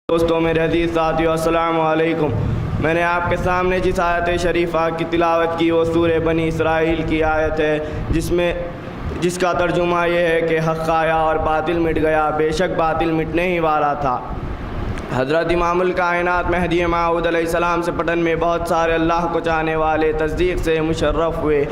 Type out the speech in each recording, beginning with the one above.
دوستوں میرے عزیز ساتھیو السلام علیکم۔ میں نے آپ کے سامنے جس آیت شریفہ کی تلاوت کی وہ سورہ بنی اسرائیل کی آیت ہے جس کا ترجمہ یہ ہے کہ حق آیا اور باطل مٹ گیا، بے شک باطل مٹنے ہی والا تھا۔ حضرت امام الکائنات مہدی موعود علیہ السلام سے پٹن میں بہت سارے اللہ کو چاہنے والے تصدیق سے مشرف ہوئے۔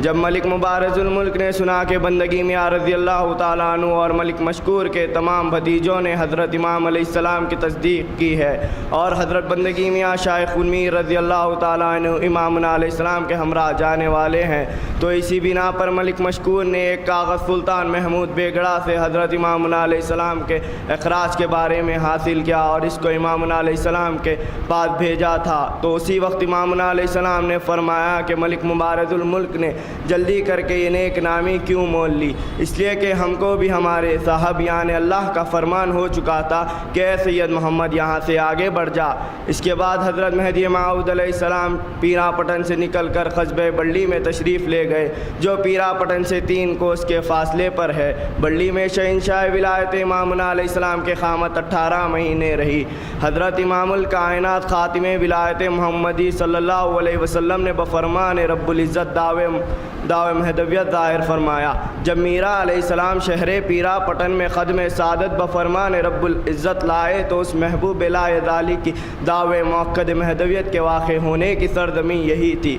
جب ملک مبارز الملک نے سنا کہ بندگی میاں رضی اللہ تعالیٰ عنہ اور ملک مشکور کے تمام بھتیجوں نے حضرت امام علیہ السلام کی تصدیق کی ہے اور حضرت بندگی میاں شیخ المیر رضی اللہ تعالیٰ عنہ امامنا علیہ السلام کے ہمراہ جانے والے ہیں، تو اسی بنا پر ملک مشکور نے ایک کاغذ سلطان محمود بیگڑا سے حضرت امامنا علیہ السلام کے اخراج کے بارے میں حاصل کیا اور اس کو امامنا علیہ السلام کے پاس بھیجا تھا۔ تو اسی وقت امامنا علیہ السلام نے فرمایا کہ ملک مبارز الملک نے جلدی کر کے یہ نیک نامی کیوں مول لی؟ اس لیے کہ ہم کو بھی ہمارے صاحب یعنی اللہ کا فرمان ہو چکا تھا کہ اے سید محمد یہاں سے آگے بڑھ جا۔ اس کے بعد حضرت مہدی موعود علیہ السلام پیرا پٹن سے نکل کر قصبہ بڑلی میں تشریف لے گئے، جو پیرا پٹن سے 3 کوس کے فاصلے پر ہے۔ بڑلی میں شہنشاہ ولایت امامنا علیہ السلام کے قامت 18 مہینے رہی۔ حضرت امام الکائنات خاتم ولایت محمدی صلی اللہ علیہ وسلم نے بفرمان رب العزت دعوے مہدویت ظاہر فرمایا۔ جب میرا علیہ السلام شہر پیرا پٹن میں خدم سعادت بفرمان رب العزت لائے تو اس محبوب لا یزالی کی دعوے موقد مہدویت کے واقع ہونے کی سرزمین یہی تھی۔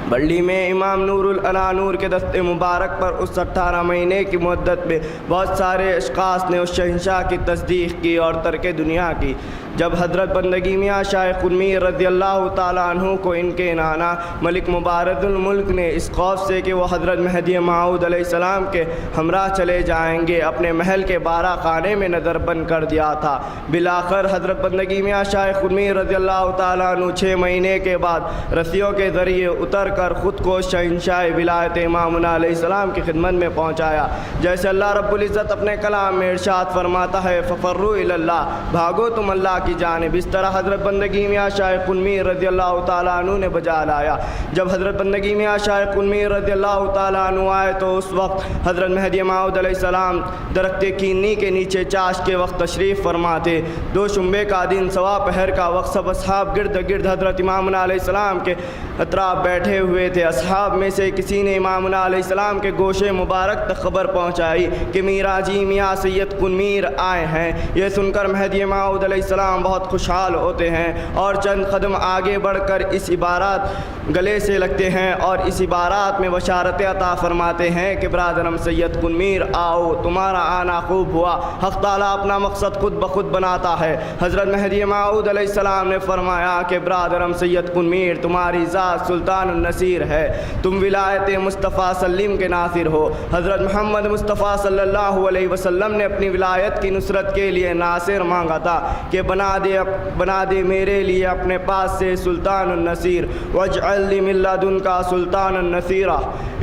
بڑلی میں امام نور العلا نور کے دست مبارک پر اس 18 مہینے کی مدت میں بہت سارے اشخاص نے اس شہنشاہ کی تصدیق کی اور ترک دنیا کی۔ جب حضرت بندگی میاں شیخ المیر رضی اللہ تعالیٰ عنہ کو ان کے نانا ملک مبارز الملک نے اس خوف سے کہ وہ حضرت مہدی موعود علیہ السلام کے ہمراہ چلے جائیں گے اپنے محل کے 12 خانے میں نظر بند کر دیا تھا۔ بالآخر حضرت بندگی میاں شیخ المیر رضی اللہ تعالیٰ عنہ 6 مہینے کے بعد رسیوں کے ذریعے اتر کر خود کو شہنشاہ ولایت امامنا علیہ السلام کی خدمت میں پہنچایا۔ جیسے اللہ رب العزت اپنے کلام میں ارشاد فرماتا ہے ففروا الی اللہ، بھاگو تم اللہ کی جانب، اس طرح حضرت بندگی میاں شیخ المیر رضی اللہ تعالیٰ عنہ نے بجا لایا۔ جب حضرت بندگی میاں شیخ المیر رضی اللہ تعالیٰ عنہ آئے تو اس وقت حضرت مہدی موعود علیہ السلام درخت کینی کے نیچے چاش کے وقت تشریف فرما تھے۔ 2 شنبے کا دن سوا پہر کا وقت سب اصحاب گرد گرد حضرت امامنا علیہ السلام کے اطراف بیٹھے ہوئے تھے۔ اصحاب میں سے کسی نے امامنا علیہ السلام کے گوشے مبارک تک خبر پہنچائی کہ میرا جی میاں سید قنمیر آئے ہیں۔ یہ سن کر مہدی موعود علیہ السلام بہت خوشحال ہوتے ہیں اور چند قدم آگے بڑھ کر اس عبارات گلے سے لگتے ہیں اور اس عبارات میں بشارت عطا فرماتے ہیں کہ برادرم سید قنمیر آؤ، تمہارا آنا خوب ہوا، حق تعالیٰ اپنا مقصد خود بخود بناتا ہے۔ حضرت مہدی موعود علیہ السلام نے فرمایا کہ برادرم سید قنمیر تمہاری ذات سلطان النصیر ہے، تم ولایت مصطفیٰ سلیم کے ناصر ہو۔ حضرت محمد مصطفیٰ صلی اللہ علیہ وسلم نے اپنی ولایت کی نصرت کے لیے ناصر مانگا تھا کہ بنا دے میرے لیے اپنے پاس سے سلطان النصیر، واجعل لی من لدنک سلطان النصیرہ،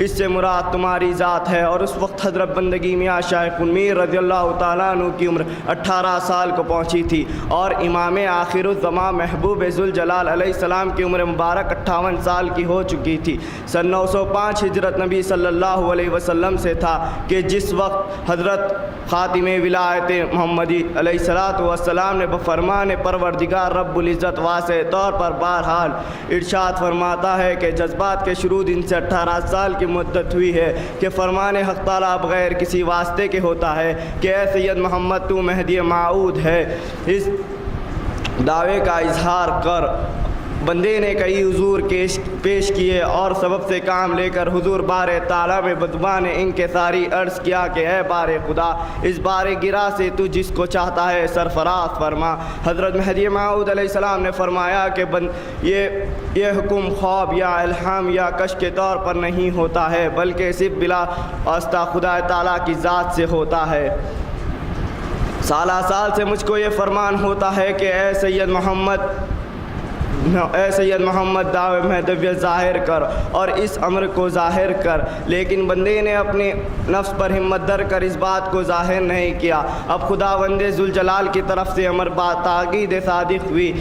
اس سے مراد تمہاری ذات ہے۔ اور اس وقت حضرت بندگی میاں شیخ المیر رضی اللہ تعالیٰ عنہ کی عمر 18 سال کو پہنچی تھی اور امام آخر الزمان محبوب ذوالجلال علیہ السلام کی عمر مبارک 58 سال کی ہو چکی تھی۔ سن 905 ہجرت نبی صلی اللہ علیہ وسلم سے تھا کہ جس وقت حضرت خاتم ولایت محمدی علیہ السلام نے بفرمان پروردگار رب العزت واضح طور پر بہرحال ارشاد فرماتا ہے کہ جذبات کے شروع دن سے 18 سال کی مدت ہوئی ہے کہ فرمان حق تعالیٰ بغیر کسی واسطے کے ہوتا ہے کہ اے سید محمد تو مہدی موعود ہے۔ اس دعوے کا اظہار کر بندے نے کئی حضور پیش کیے اور سبب سے کام لے کر حضور بار تعالیٰ میں بدبان انکساری عرض کیا کہ اے بار خدا، اس بار گرا سے تو جس کو چاہتا ہے سرفراز فرما۔ حضرت مہدی موعود علیہ السلام نے فرمایا کہ یہ حکم خواب یا الہام یا کش کے طور پر نہیں ہوتا ہے بلکہ صرف بلا واسطہ خدا تعالیٰ کی ذات سے ہوتا ہے۔ سالہ سال سے مجھ کو یہ فرمان ہوتا ہے کہ اے سید محمد دعوے مہدویت ظاہر کر اور اس امر کو ظاہر کر، لیکن بندے نے اپنے نفس پر ہمت در کر اس بات کو ظاہر نہیں کیا۔ اب خداوند ذوالجلال کی طرف سے امر بات تاکید صادق ہوئی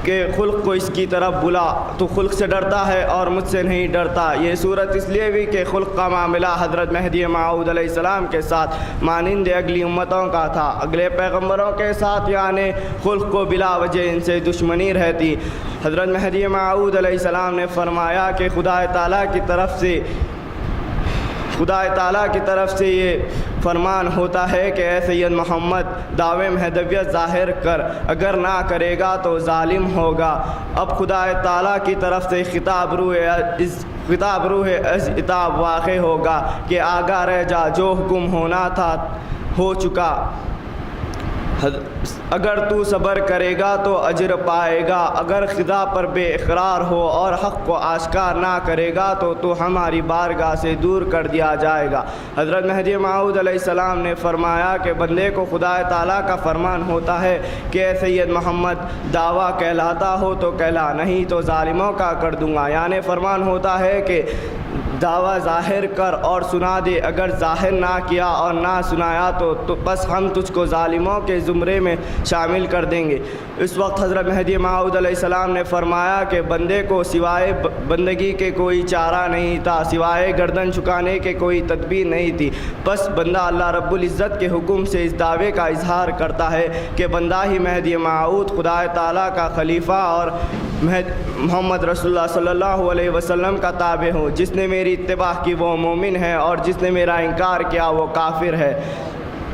کہ خلق کو اس کی طرف بلا، تو خلق سے ڈرتا ہے اور مجھ سے نہیں ڈرتا۔ یہ صورت اس لیے بھی کہ خلق کا معاملہ حضرت مہدی موعود علیہ السلام کے ساتھ مانند اگلی امتوں کا تھا، اگلے پیغمبروں کے ساتھ یعنی خلق کو بلا وجہ ان سے دشمنی رہتی۔ حضرت مہدی موعود علیہ السلام نے فرمایا کہ خدا تعالیٰ کی طرف سے یہ فرمان ہوتا ہے کہ اے سید محمد دعوے مہدویت ظاہر کر، اگر نہ کرے گا تو ظالم ہوگا۔ اب خدا تعالیٰ کی طرف سے خطاب روح از عتاب واقع ہوگا کہ آگاہ رہ جا، جو حکم ہونا تھا ہو چکا، اگر تو صبر کرے گا تو اجر پائے گا، اگر خدا پر بے اقرار ہو اور حق کو آشکار نہ کرے گا تو ہماری بارگاہ سے دور کر دیا جائے گا۔ حضرت مہدی موعود علیہ السلام نے فرمایا کہ بندے کو خدا تعالیٰ کا فرمان ہوتا ہے کہ اے سید محمد دعویٰ کہلاتا ہو تو کہلا، نہیں تو ظالموں کا کر دوں گا، یعنی فرمان ہوتا ہے کہ دعویٰ ظاہر کر اور سنا دے، اگر ظاہر نہ کیا اور نہ سنایا تو بس ہم تجھ کو ظالموں کے زمرے میں شامل کر دیں گے۔ اس وقت حضرت مہدی موعود علیہ السلام نے فرمایا کہ بندے کو سوائے بندگی کے کوئی چارہ نہیں تھا، سوائے گردن جھکانے کے کوئی تدبیر نہیں تھی، بس بندہ اللہ رب العزت کے حکم سے اس دعوے کا اظہار کرتا ہے کہ بندہ ہی مہدی موعود خدا تعالیٰ کا خلیفہ اور محمد رسول اللہ صلی اللہ علیہ وسلم کا تابع ہوں۔ جس نے میری اتباع کی وہ مومن ہے اور جس نے میرا انکار کیا وہ کافر ہے۔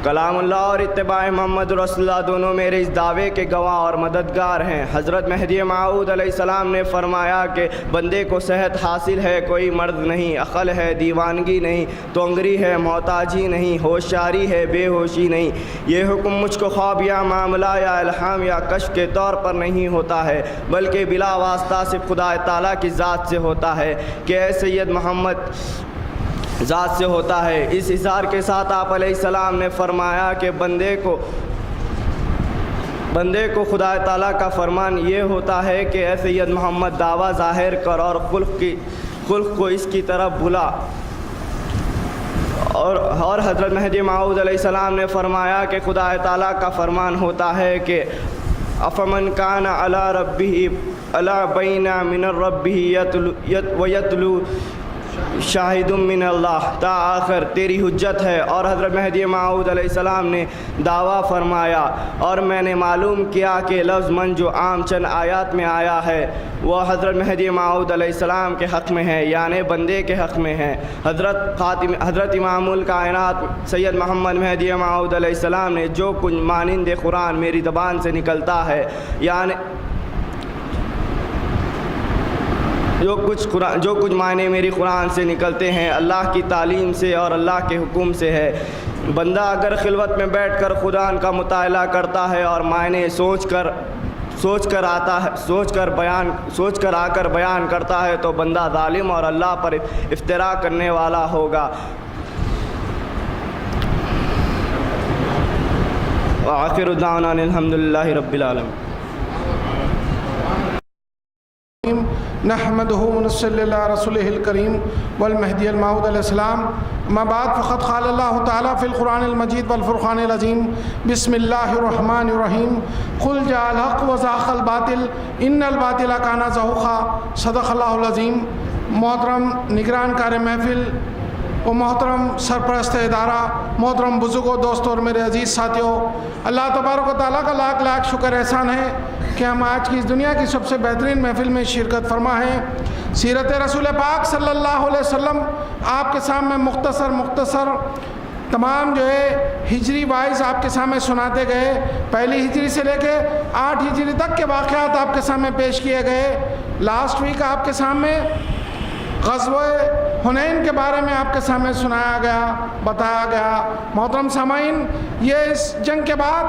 کلام اللہ اور اتباع محمد رسول اللہ دونوں میرے اس دعوے کے گواہ اور مددگار ہیں۔ حضرت مہدی موعود علیہ السلام نے فرمایا کہ بندے کو صحت حاصل ہے، کوئی مرض نہیں، عقل ہے، دیوانگی نہیں، تونگری ہے، محتاجی نہیں، ہوشیاری ہے، بے ہوشی نہیں۔ یہ حکم مجھ کو خواب یا معاملہ یا الہام یا کشف کے طور پر نہیں ہوتا ہے، بلکہ بلا واسطہ صرف خدا تعالیٰ کی ذات سے ہوتا ہے کہ اے سید محمد ذات سے ہوتا ہے۔ اس اظہار کے ساتھ آپ علیہ السلام نے فرمایا کہ بندے کو خدا تعالیٰ کا فرمان یہ ہوتا ہے کہ اے سید محمد دعویٰ ظاہر کر اور خلق کو اس کی طرف بلا، اور حضرت مہدی موعود علیہ السلام نے فرمایا کہ خدا تعالیٰ کا فرمان ہوتا ہے کہ افمن کان علی ربہ علی بینہ من ربہ ویتلو شاہد من اللہ تا آخر تیری حجت ہے۔ اور حضرت مہدی موعود علیہ السلام نے دعویٰ فرمایا اور میں نے معلوم کیا کہ لفظ من جو عام چند آیات میں آیا ہے وہ حضرت مہدی موعود علیہ السلام کے حق میں ہے، یعنی بندے کے حق میں ہے۔ حضرت امام الکائنات سید محمد مہدی موعود علیہ السلام نے جو کچھ مانند قرآن میری زبان سے نکلتا ہے، یعنی جو کچھ معنی میری قرآن سے نکلتے ہیں اللہ کی تعلیم سے اور اللہ کے حکم سے ہے۔ بندہ اگر خلوت میں بیٹھ کر خدا کا مطالعہ کرتا ہے اور معنی سوچ کر آ کر بیان کرتا ہے تو بندہ ظالم اور اللہ پر افترا کرنے والا ہوگا۔ وآخر دعوانا الحمدللہ رب العالمین۔ نحمدہ ونصلی علی رسولہ الکریم والمہدی الموعود علیہ السلام، اما بعد فقد قال اللہ تعالیٰ فی القرآن المجید والفرقان العظیم، بسم اللہ الرحمن الرحیم، قل جاء الحق وزهق الباطل ان الباطل کان زہوقا، صدق اللہ العظیم۔ محترم نگران کار محفل و محترم سرپرست ادارہ، محترم بزرگوں، دوستوں اور میرے عزیز ساتھیوں، اللہ تبارک و تعالیٰ کا لاکھ لاکھ شکر احسان ہے کہ ہم آج کی اس دنیا کی سب سے بہترین محفل میں شرکت فرما ہیں۔ سیرت رسول پاک صلی اللہ علیہ وسلم آپ کے سامنے مختصر تمام ہجری وائز آپ کے سامنے سناتے گئے، پہلی ہجری سے لے کے 8 ہجری تک کے واقعات آپ کے سامنے پیش کیے گئے۔ لاسٹ ویک آپ کے سامنے غزوہ حنین کے بارے میں آپ کے سامنے سنایا گیا، بتایا گیا۔ محترم سامعین، یہ اس جنگ کے بعد،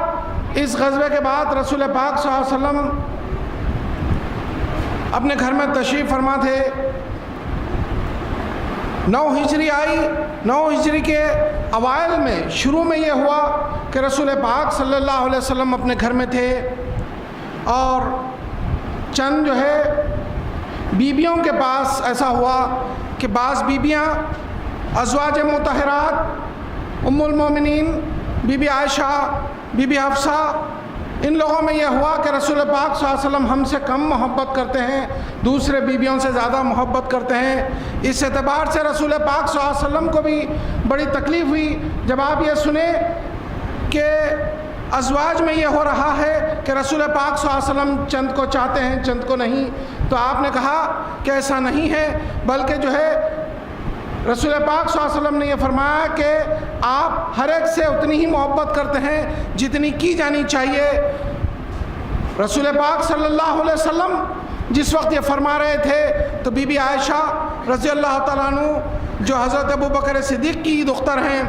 اس غزوے کے بعد رسول پاک صلی اللہ علیہ وسلم اپنے گھر میں تشریف فرما تھے۔ 9 ہجری آئی، 9 ہجری کے اوائل میں شروع میں یہ ہوا کہ رسول پاک صلی اللہ علیہ وسلم اپنے گھر میں تھے اور چند بیبیوں کے پاس ایسا ہوا کہ بعض بیبیاں ازواج مطہرات ام المومنین بی بی عائشہ، بی بی حفصہ ان لوگوں میں یہ ہوا کہ رسول پاک صلی اللہ علیہ وسلم ہم سے کم محبت کرتے ہیں، دوسرے بیویوں سے زیادہ محبت کرتے ہیں۔ اس اعتبار سے رسول پاک صلی اللہ علیہ وسلم کو بھی بڑی تکلیف ہوئی جب آپ یہ سنیں کہ ازواج میں یہ ہو رہا ہے کہ رسول پاک صلی اللہ علیہ وسلم چند کو چاہتے ہیں، چند کو نہیں۔ تو آپ نے کہا کہ ایسا نہیں ہے، بلکہ جو ہے رسول پاک صلی اللہ علیہ وسلم نے یہ فرمایا کہ آپ ہر ایک سے اتنی ہی محبت کرتے ہیں جتنی کی جانی چاہیے۔ رسول پاک صلی اللہ علیہ وسلم جس وقت یہ فرما رہے تھے تو بی بی عائشہ رضی اللہ تعالیٰ عنہ جو حضرت ابوبکر صدیق کی دختر ہیں،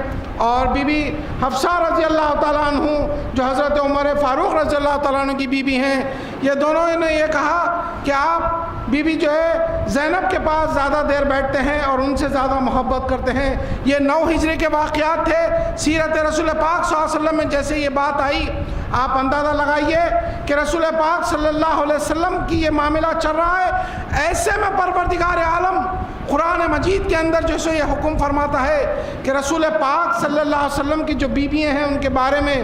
اور بی بی حفصہ رضی اللہ تعالیٰ عنہ جو حضرت عمر فاروق رضی اللہ تعالیٰ عنہ کی بیوی ہیں، یہ دونوں نے یہ کہا کہ آپ بی بی جو ہے زینب کے پاس زیادہ دیر بیٹھتے ہیں اور ان سے زیادہ محبت کرتے ہیں۔ یہ 9 ہجری کے واقعات تھے۔ سیرت رسول پاک صلی اللہ علیہ وسلم میں جیسے یہ بات آئی، آپ اندازہ لگائیے کہ رسول پاک صلی اللہ علیہ وسلم کی یہ معاملہ چل رہا ہے، ایسے میں پروردگار عالم قرآن مجید کے اندر جو یہ حکم فرماتا ہے کہ رسول پاک صلی اللہ علیہ وسلم کی جو بیویاں ہیں ان کے بارے میں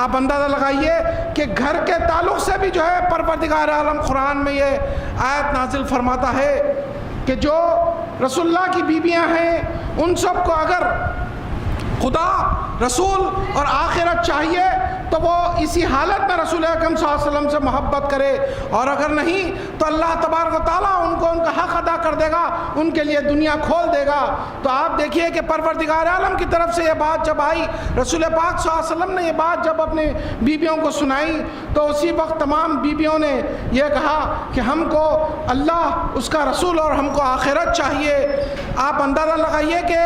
آپ اندازہ لگائیے کہ گھر کے تعلق سے بھی جو ہے پروردگار عالم قرآن میں یہ آیت نازل فرماتا ہے کہ جو رسول اللہ کی بیویاں ہیں ان سب کو اگر خدا، رسول اور آخرت چاہیے تو وہ اسی حالت میں رسول اکرم صلی اللہ علیہ وسلم سے محبت کرے، اور اگر نہیں تو اللہ تبارک و تعالیٰ ان کو ان کا حق ادا کر دے گا، ان کے لیے دنیا کھول دے گا۔ تو آپ دیکھیے کہ پروردگار عالم کی طرف سے یہ بات جب آئی، رسول پاک صلی اللہ علیہ وسلم نے یہ بات جب اپنے بیویوں کو سنائی تو اسی وقت تمام بیویوں نے یہ کہا کہ ہم کو اللہ، اس کا رسول اور ہم کو آخرت چاہیے۔ آپ اندازہ لگائیے کہ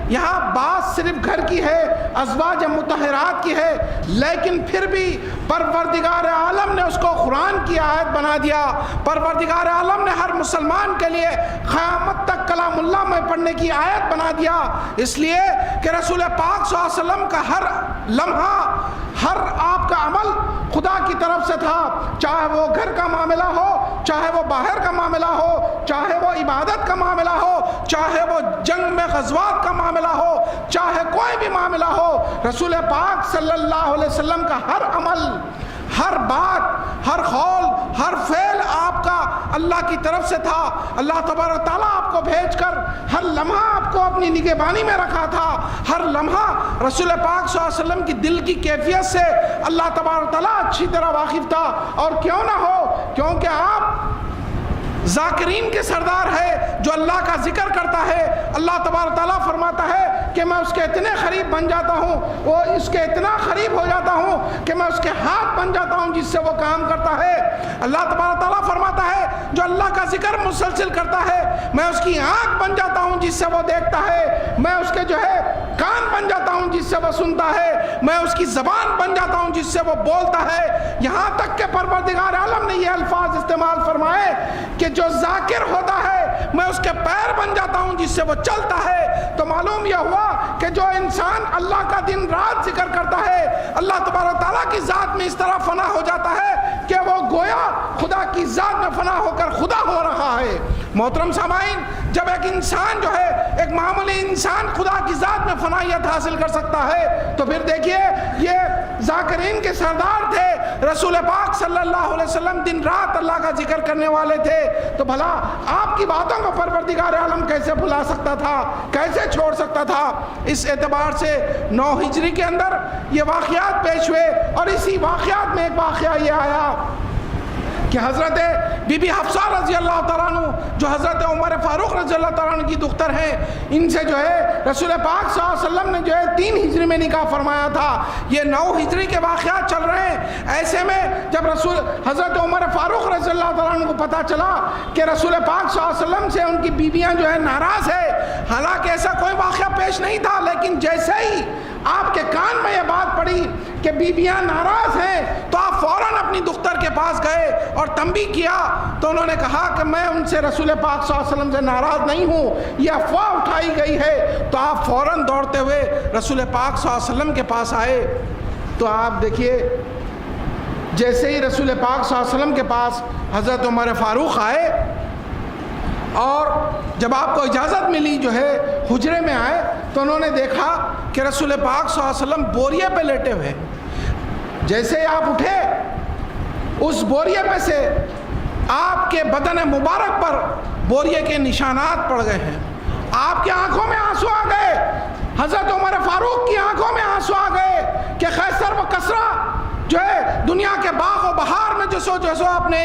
یہاں بات صرف گھر کی ہے، ازواج مطہرات کی ہے، لیکن پھر بھی پروردگار عالم نے اس کو قرآن کی آیت بنا دیا۔ پروردگار عالم نے ہر مسلمان کے لیے قیامت تک کلام اللہ میں پڑھنے کی آیت بنا دیا، اس لیے کہ رسول پاک صلی اللہ علیہ وسلم کا ہر لمحہ، ہر آپ کا عمل خدا کی طرف سے تھا، چاہے وہ گھر کا معاملہ ہو، چاہے وہ باہر کا معاملہ ہو، چاہے وہ عبادت کا معاملہ ہو، چاہے وہ جنگ میں غزوات کا معاملہ ہو، چاہے کوئی بھی معاملہ ہو، رسول پاک صلی اللہ علیہ وسلم کا ہر عمل، ہر بات، ہر قول، ہر فعل آپ کا اللہ کی طرف سے تھا۔ اللہ تبارک تعالیٰ آپ کو بھیج کر ہر لمحہ آپ کو اپنی نگہبانی میں رکھا تھا۔ ہر لمحہ رسول پاک صلی اللہ علیہ وسلم کی دل کی کیفیت سے اللہ تبارک تعالیٰ اچھی طرح واقف تھا، اور کیوں نہ ہو، کیونکہ آپ ذاکرین کے سردار ہے، جو اللہ کا ذکر کرتا ہے۔ اللہ تبارک تعالیٰ فرماتا ہے کہ میں اس کے اتنے قریب بن جاتا ہوں، وہ اس کے اتنا قریب ہو جاتا ہوں کہ میں اس کے ہاتھ بن جاتا ہوں جس سے وہ کام کرتا ہے۔ اللہ تبارک تعالیٰ فرماتا ہے جو اللہ کا ذکر مسلسل کرتا ہے، میں اس کی آنکھ بن جاتا ہوں جس سے وہ دیکھتا ہے، میں اس کے جو ہے کان بن جاتا ہوں جس سے وہ سنتا ہے، میں اس کی زبان بن جاتا ہوں جس سے وہ بولتا ہے۔ یہاں تک کہ پروردگار عالم نے یہ الفاظ استعمال فرمائے کہ جو ذاکر ہوتا ہے میں اس کے پیر بن جاتا ہوں جس سے وہ چلتا ہے۔ تو معلوم یہ ہوا کہ جو انسان اللہ کا دن رات ذکر کرتا ہے، اللہ تبارک تعالیٰ کی ذات میں اس طرح فنا ہو جاتا ہے کہ وہ گویا خدا کی ذات میں فنا ہو کر خدا ہو رہا ہے۔ محترم سامعین، جب ایک انسان جو ہے، ایک معمولی انسان خدا کی ذات میں فنائیت حاصل کر سکتا ہے، تو پھر دیکھیے یہ ذاکرین کے سردار تھے، رسول پاک صلی اللہ علیہ وسلم دن رات اللہ کا ذکر کرنے والے تھے، تو بھلا آپ کی باتوں کو پروردگار عالم کیسے بھلا سکتا تھا، کیسے چھوڑ سکتا تھا؟ اس اعتبار سے 9 ہجری کے اندر یہ واقعات پیش ہوئے، اور اسی واقعات میں ایک واقعہ یہ آیا کہ حضرت بی بی حفصہ رضی اللہ تعالیٰ عنہ جو حضرت عمر فاروق رضی اللہ تعالیٰ عنہ کی دختر ہیں، ان سے جو ہے رسول پاک صلی اللہ علیہ وسلم نے جو ہے 3 ہجری میں نکاح فرمایا تھا۔ یہ 9 ہجری کے واقعات چل رہے ہیں۔ ایسے میں جب حضرت عمر فاروق رضی اللہ تعالیٰ عنہ کو پتہ چلا کہ رسول پاک صلی اللہ علیہ وسلم سے ان کی بیویاں جو ہے ناراض ہے، حالانکہ ایسا کوئی واقعہ پیش نہیں تھا، لیکن جیسے ہی آپ کے کان میں یہ بات پڑی کہ بیویاں ناراض ہیں تو آپ فوراً اپنی دختر کے پاس گئے اور تنبیہ کیا، تو انہوں نے کہا کہ میں ان سے رسول پاک صلی اللہ علیہ وسلم سے ناراض نہیں ہوں، یہ افواہ اٹھائی گئی ہے۔ تو آپ فوراً دوڑتے ہوئے رسول پاک صلی اللہ علیہ وسلم کے پاس آئے۔ تو آپ دیکھیے جیسے ہی رسول پاک صلی اللہ علیہ وسلم کے پاس حضرت عمر فاروق آئے، اور جب آپ کو اجازت ملی جو ہے حجرے میں آئے، تو انہوں نے دیکھا کہ رسول پاک صلی اللہ علیہ وسلم بوریے پہ لیٹے ہوئے۔ جیسے آپ اٹھے اس بوریے پہ سے آپ کے بدن مبارک پر بوریے کے نشانات پڑ گئے ہیں، آپ کی آنکھوں میں آنسو آ گئے، حضرت عمر فاروق کی آنکھوں میں آنسو آ گئے کہ قیصر و کسریٰ جو ہے دنیا کے باغ و بہار میں جو سو اپنے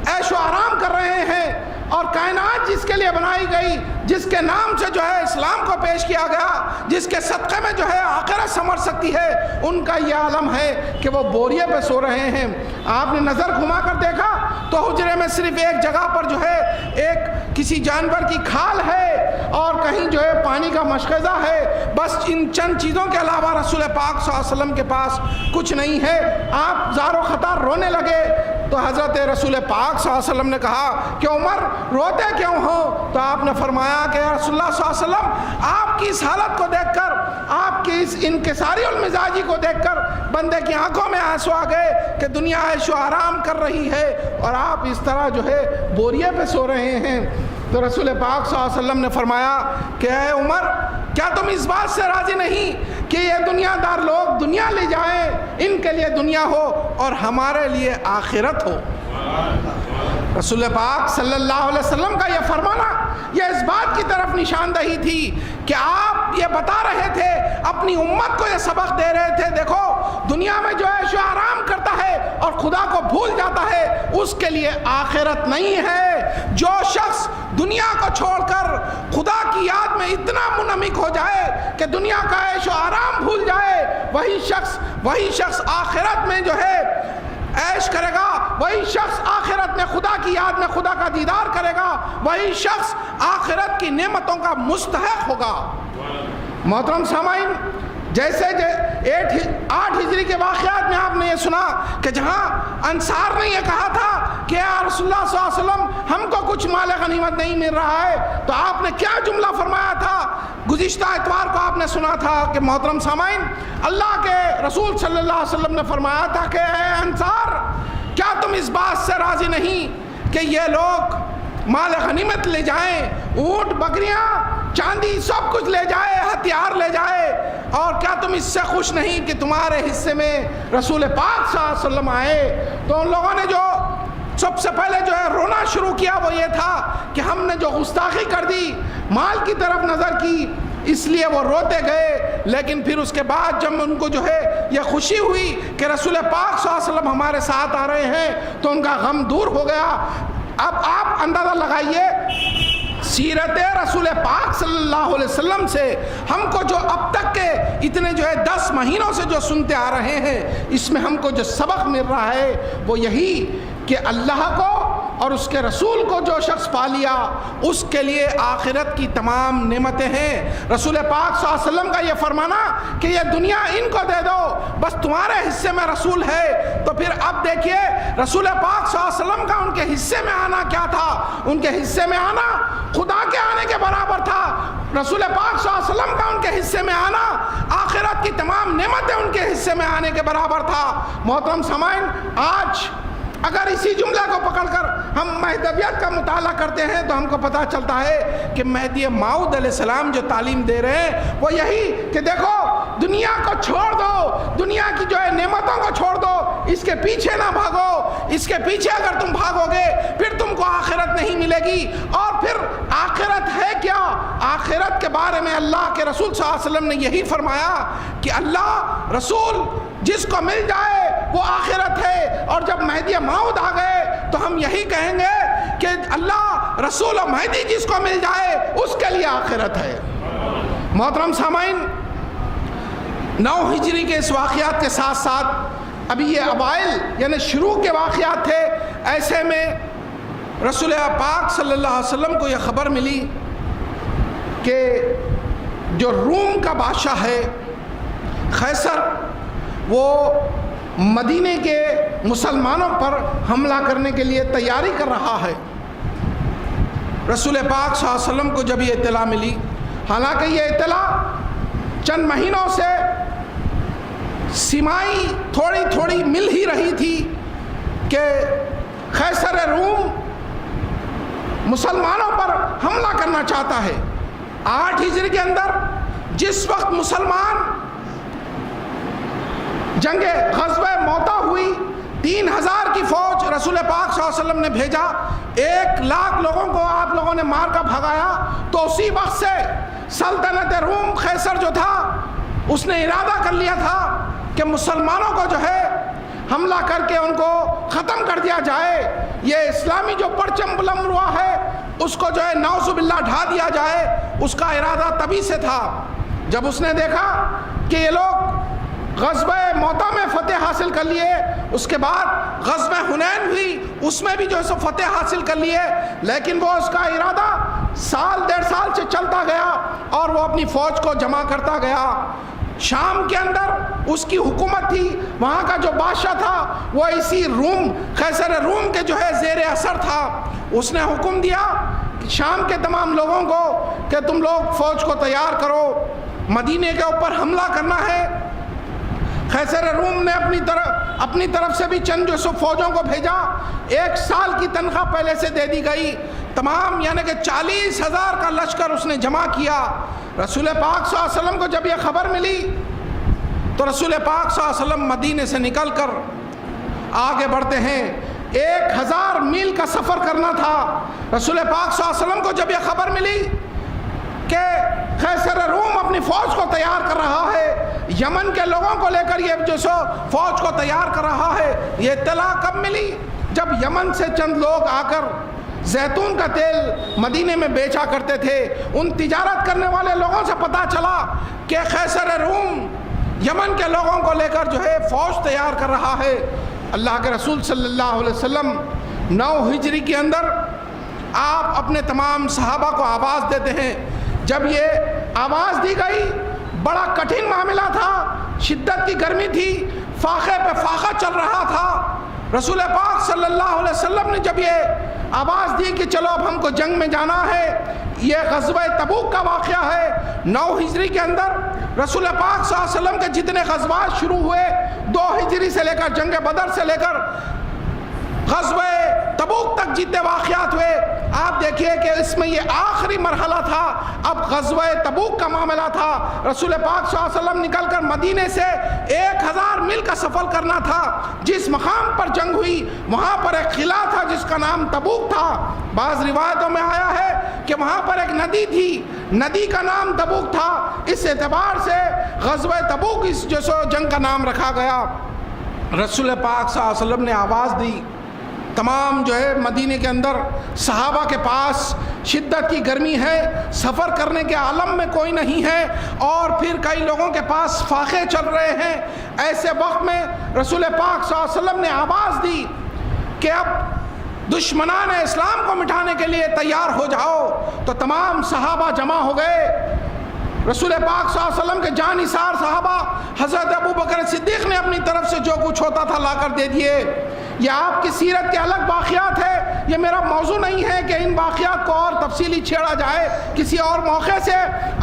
عیش و آرام کر رہے ہیں، اور کائنات جس کے لیے بنائی گئی، جس کے نام سے جو ہے اسلام کو پیش کیا گیا، جس کے صدقے میں جو ہے آخرت سنور سکتی ہے، ان کا یہ عالم ہے کہ وہ بوریے پہ سو رہے ہیں۔ آپ نے نظر گھما کر دیکھا تو حجرے میں صرف ایک جگہ پر جو ہے ایک کسی جانور کی کھال ہے اور کہیں جو ہے پانی کا مشغلہ ہے، بس ان چند چیزوں کے علاوہ رسول پاک صلی اللہ علیہ وسلم کے پاس کچھ نہیں ہے۔ آپ زار و خطار رونے لگے تو حضرت رسول پاک صلی اللہ علیہ وسلم نے کہا کہ عمر روتے کیوں ہو؟ تو آپ نے فرمایا کہ رسول اللہ صلی اللہ علیہ وسلم آپ کی اس حالت کو دیکھ کر، آپ کی اس انکساری المزاجی کو دیکھ کر بندے کی آنکھوں میں آنسو آ گئے کہ دنیا عیش و آرام کر رہی ہے اور آپ اس طرح جو ہے بوریے پہ سو رہے ہیں۔ تو رسول پاک صلی اللہ علیہ وسلم نے فرمایا کہ اے عمر، کیا تم اس بات سے راضی نہیں کہ یہ دنیا دار لوگ دنیا لے جائیں، ان کے لیے دنیا ہو اور ہمارے لیے آخرت ہو؟ رسول پاک صلی اللہ علیہ وسلم کا یہ فرمانا یہ اس بات کی طرف نشاندہی تھی کہ آپ یہ بتا رہے تھے، اپنی امت کو یہ سبق دے رہے تھے، دیکھو دنیا میں جو عیش و آرام کرتا ہے اور خدا کو بھول جاتا ہے، اس کے لیے آخرت نہیں ہے۔ جو شخص دنیا کو چھوڑ کر خدا کی یاد میں اتنا منہمک ہو جائے کہ دنیا کا عیش و آرام بھول جائے، وہی شخص آخرت میں جو ہے عیش کرے گا، وہی شخص آخرت میں خدا کی یاد میں خدا کا دیدار کرے گا، وہی شخص آخرت کی نعمتوں کا مستحق ہوگا۔ محترم سامعین، جیسے 8 ہجری کے واقعات میں آپ نے یہ سنا کہ جہاں انصار نے یہ کہا تھا کہ یا رسول اللہ صلی اللہ علیہ وسلم ہم کو کچھ مال غنیمت نہیں مل رہا ہے، تو آپ نے کیا جملہ فرمایا تھا؟ گزشتہ اتوار کو آپ نے سنا تھا کہ محترم سامعین، اللہ کے رسول صلی اللہ علیہ وسلم نے فرمایا تھا کہ اے انصار، کیا تم اس بات سے راضی نہیں کہ یہ لوگ مال غنیمت لے جائیں، اونٹ بکریاں چاندی سب کچھ لے جائے، ہتھیار لے جائے، اور کیا تم اس سے خوش نہیں کہ تمہارے حصے میں رسول پاک صلی اللہ علیہ وسلم آئے؟ تو ان لوگوں نے جو سب سے پہلے جو ہے رونا شروع کیا وہ یہ تھا کہ ہم نے جو گستاخی کر دی، مال کی طرف نظر کی، اس لیے وہ روتے گئے۔ لیکن پھر اس کے بعد جب ان کو جو ہے یہ خوشی ہوئی کہ رسول پاک صلی اللہ علیہ وسلم ہمارے ساتھ آ رہے ہیں تو ان کا غم دور ہو گیا۔ اب آپ اندازہ لگائیے سیرت رسول پاک صلی اللہ علیہ وسلم سے ہم کو جو اب تک کے اتنے جو ہے 10 مہینوں سے جو سنتے آ رہے ہیں، اس میں ہم کو جو سبق مل رہا ہے وہ یہی کہ اللہ کو اور اس کے رسول کو جو شخص پا لیا اس کے لیے آخرت کی تمام نعمتیں ہیں۔ رسول پاک صلی اللہ علیہ وسلم کا یہ فرمانا کہ یہ دنیا ان کو دے دو، بس تمہارے حصے میں رسول ہے، تو پھر اب دیکھیے رسول پاک صلی اللہ علیہ وسلم کا ان کے حصے میں آنا کیا تھا؟ ان کے حصے میں آنا خدا کے آنے کے برابر تھا۔ رسول پاک صلی اللہ علیہ وسلم کا ان کے حصے میں آنا آخرت کی تمام نعمتیں ان کے حصے میں آنے کے برابر تھا۔ محترم سامعین، آج اگر اسی جملے کو پکڑ کر ہم مہدویت کا مطالعہ کرتے ہیں تو ہم کو پتہ چلتا ہے کہ مہدی موعود علیہ السلام جو تعلیم دے رہے ہیں وہ یہی کہ دیکھو دنیا کو چھوڑ دو، دنیا کی جو ہے نعمتوں کو چھوڑ دو، اس کے پیچھے نہ بھاگو، اس کے پیچھے اگر تم بھاگو گے پھر تم کو آخرت نہیں ملے گی۔ اور پھر آخرت ہے کیا؟ آخرت کے بارے میں اللہ کے رسول صلی اللہ علیہ وسلم نے یہی فرمایا کہ اللہ رسول جس کو مل جائے وہ آخرت ہے، اور جب مہدی موعود آ گئے تو ہم یہی کہیں گے کہ اللہ رسول و مہدی جس کو مل جائے اس کے لیے آخرت ہے۔ محترم سامعین، 9 ہجری کے اس واقعات کے ساتھ ساتھ ابھی یہ اوائل یعنی شروع کے واقعات تھے، ایسے میں رسول پاک صلی اللہ علیہ وسلم کو یہ خبر ملی کہ جو روم کا بادشاہ ہے قیصر، وہ مدینے کے مسلمانوں پر حملہ کرنے کے لیے تیاری کر رہا ہے۔ رسول پاک صلی اللہ علیہ وسلم کو جب یہ اطلاع ملی، حالانکہ یہ اطلاع چند مہینوں سے سمائی تھوڑی تھوڑی مل ہی رہی تھی کہ قیصر روم مسلمانوں پر حملہ کرنا چاہتا ہے۔ 8 ہجری کے اندر جس وقت مسلمان جنگ غزوہ موتا ہوئی 3000 کی فوج رسول پاک صلی اللہ علیہ وسلم نے بھیجا، 1,00,000 لوگوں کو آپ لوگوں نے مار کر بھگایا، تو اسی وقت سے سلطنت روم قیصر جو تھا اس نے ارادہ کر لیا تھا کہ مسلمانوں کو جو ہے حملہ کر کے ان کو ختم کر دیا جائے، یہ اسلامی جو پرچم بلند ہوا ہے اس کو جو ہے نعوذ باللہ ڈھا دیا جائے۔ اس کا ارادہ تبھی سے تھا جب اس نے دیکھا کہ یہ لوگ غزوہ موطا میں فتح حاصل کر لیے، اس کے بعد غزوہ حنین ہوئی، اس میں بھی جو ہے سو فتح حاصل کر لیے، لیکن وہ اس کا ارادہ سال 1.5 سال سے چلتا گیا اور وہ اپنی فوج کو جمع کرتا گیا۔ شام کے اندر اس کی حکومت تھی، وہاں کا جو بادشاہ تھا وہ اسی روم قیصر روم کے جو ہے زیر اثر تھا۔ اس نے حکم دیا شام کے تمام لوگوں کو کہ تم لوگ فوج کو تیار کرو، مدینے کے اوپر حملہ کرنا ہے۔ قیصر روم نے اپنی طرف سے بھی چند جو سو فوجوں کو بھیجا، 1 سال کی تنخواہ پہلے سے دے دی گئی، تمام یعنی کہ 40,000 کا لشکر اس نے جمع کیا۔ رسول پاک صلی اللہ علیہ وسلم کو جب یہ خبر ملی تو رسول پاک صلی اللہ علیہ وسلم مدینے سے نکل کر آگے بڑھتے ہیں۔ 1000 میل کا سفر کرنا تھا۔ رسول پاک صلی اللہ علیہ وسلم کو جب یہ خبر ملی کہ قیصر روم اپنی فوج کو تیار کر رہا ہے، یمن کے لوگوں کو لے کر یہ جو سو فوج کو تیار کر رہا ہے، یہ اطلاع کب ملی؟ جب یمن سے چند لوگ آ کر زیتون کا تیل مدینے میں بیچا کرتے تھے، ان تجارت کرنے والے لوگوں سے پتہ چلا کہ قیصر روم یمن کے لوگوں کو لے کر جو ہے فوج تیار کر رہا ہے۔ اللہ کے رسول صلی اللہ علیہ وسلم 9 ہجری کے اندر آپ اپنے تمام صحابہ کو آواز دیتے ہیں۔ جب یہ آواز دی گئی، بڑا کٹھن معاملہ تھا، شدت کی گرمی تھی، فاقے پہ فاقہ چل رہا تھا۔ رسول پاک صلی اللہ علیہ وسلم نے جب یہ آواز دی کہ چلو اب ہم کو جنگ میں جانا ہے، یہ غزوہ تبوک کا واقعہ ہے۔ 9 ہجری کے اندر رسول پاک صلی اللہ علیہ وسلم کے جتنے غزوات شروع ہوئے، 2 ہجری سے لے کر جنگ بدر سے لے کر غزوہ تبوک تک جتنے واقعات ہوئے، آپ دیکھیے کہ اس میں یہ آخری مرحلہ تھا۔ اب غزوہ تبوک کا معاملہ تھا، رسول پاک صلی اللہ علیہ وسلم نکل کر مدینے سے 1000 میل کا سفر کرنا تھا۔ جس مقام پر جنگ ہوئی وہاں پر ایک قلعہ تھا جس کا نام تبوک تھا۔ بعض روایتوں میں آیا ہے کہ وہاں پر ایک ندی تھی، ندی کا نام تبوک تھا، اس اعتبار سے غزوہ تبوک اس جو سو جنگ کا نام رکھا گیا۔ رسول پاک صلی اللہ علیہ وسلم نے آواز دی، تمام جو ہے مدینے کے اندر صحابہ کے پاس شدت کی گرمی ہے، سفر کرنے کے عالم میں کوئی نہیں ہے، اور پھر کئی لوگوں کے پاس فاقے چل رہے ہیں۔ ایسے وقت میں رسول پاک صلی اللہ علیہ وسلم نے آواز دی کہ اب دشمنان اسلام کو مٹانے کے لیے تیار ہو جاؤ۔ تو تمام صحابہ جمع ہو گئے۔ رسول پاک صلی اللہ علیہ وسلم کے جانثار صحابہ حضرت ابو بکر صدیق نے اپنی طرف سے جو کچھ ہوتا تھا لا کر دے دیے۔ یہ آپ کی سیرت کے الگ واقعات ہے، یہ میرا موضوع نہیں ہے کہ ان واقعات کو اور تفصیلی چھیڑا جائے، کسی اور موقع سے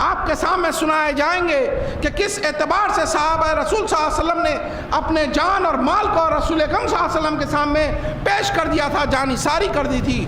آپ کے سامنے سنائے جائیں گے کہ کس اعتبار سے صحابہ رسول صلی اللہ علیہ وسلم نے اپنے جان اور مال کو رسول اکرم صلی اللہ علیہ وسلم کے سامنے پیش کر دیا تھا، جانثاری کر دی تھی۔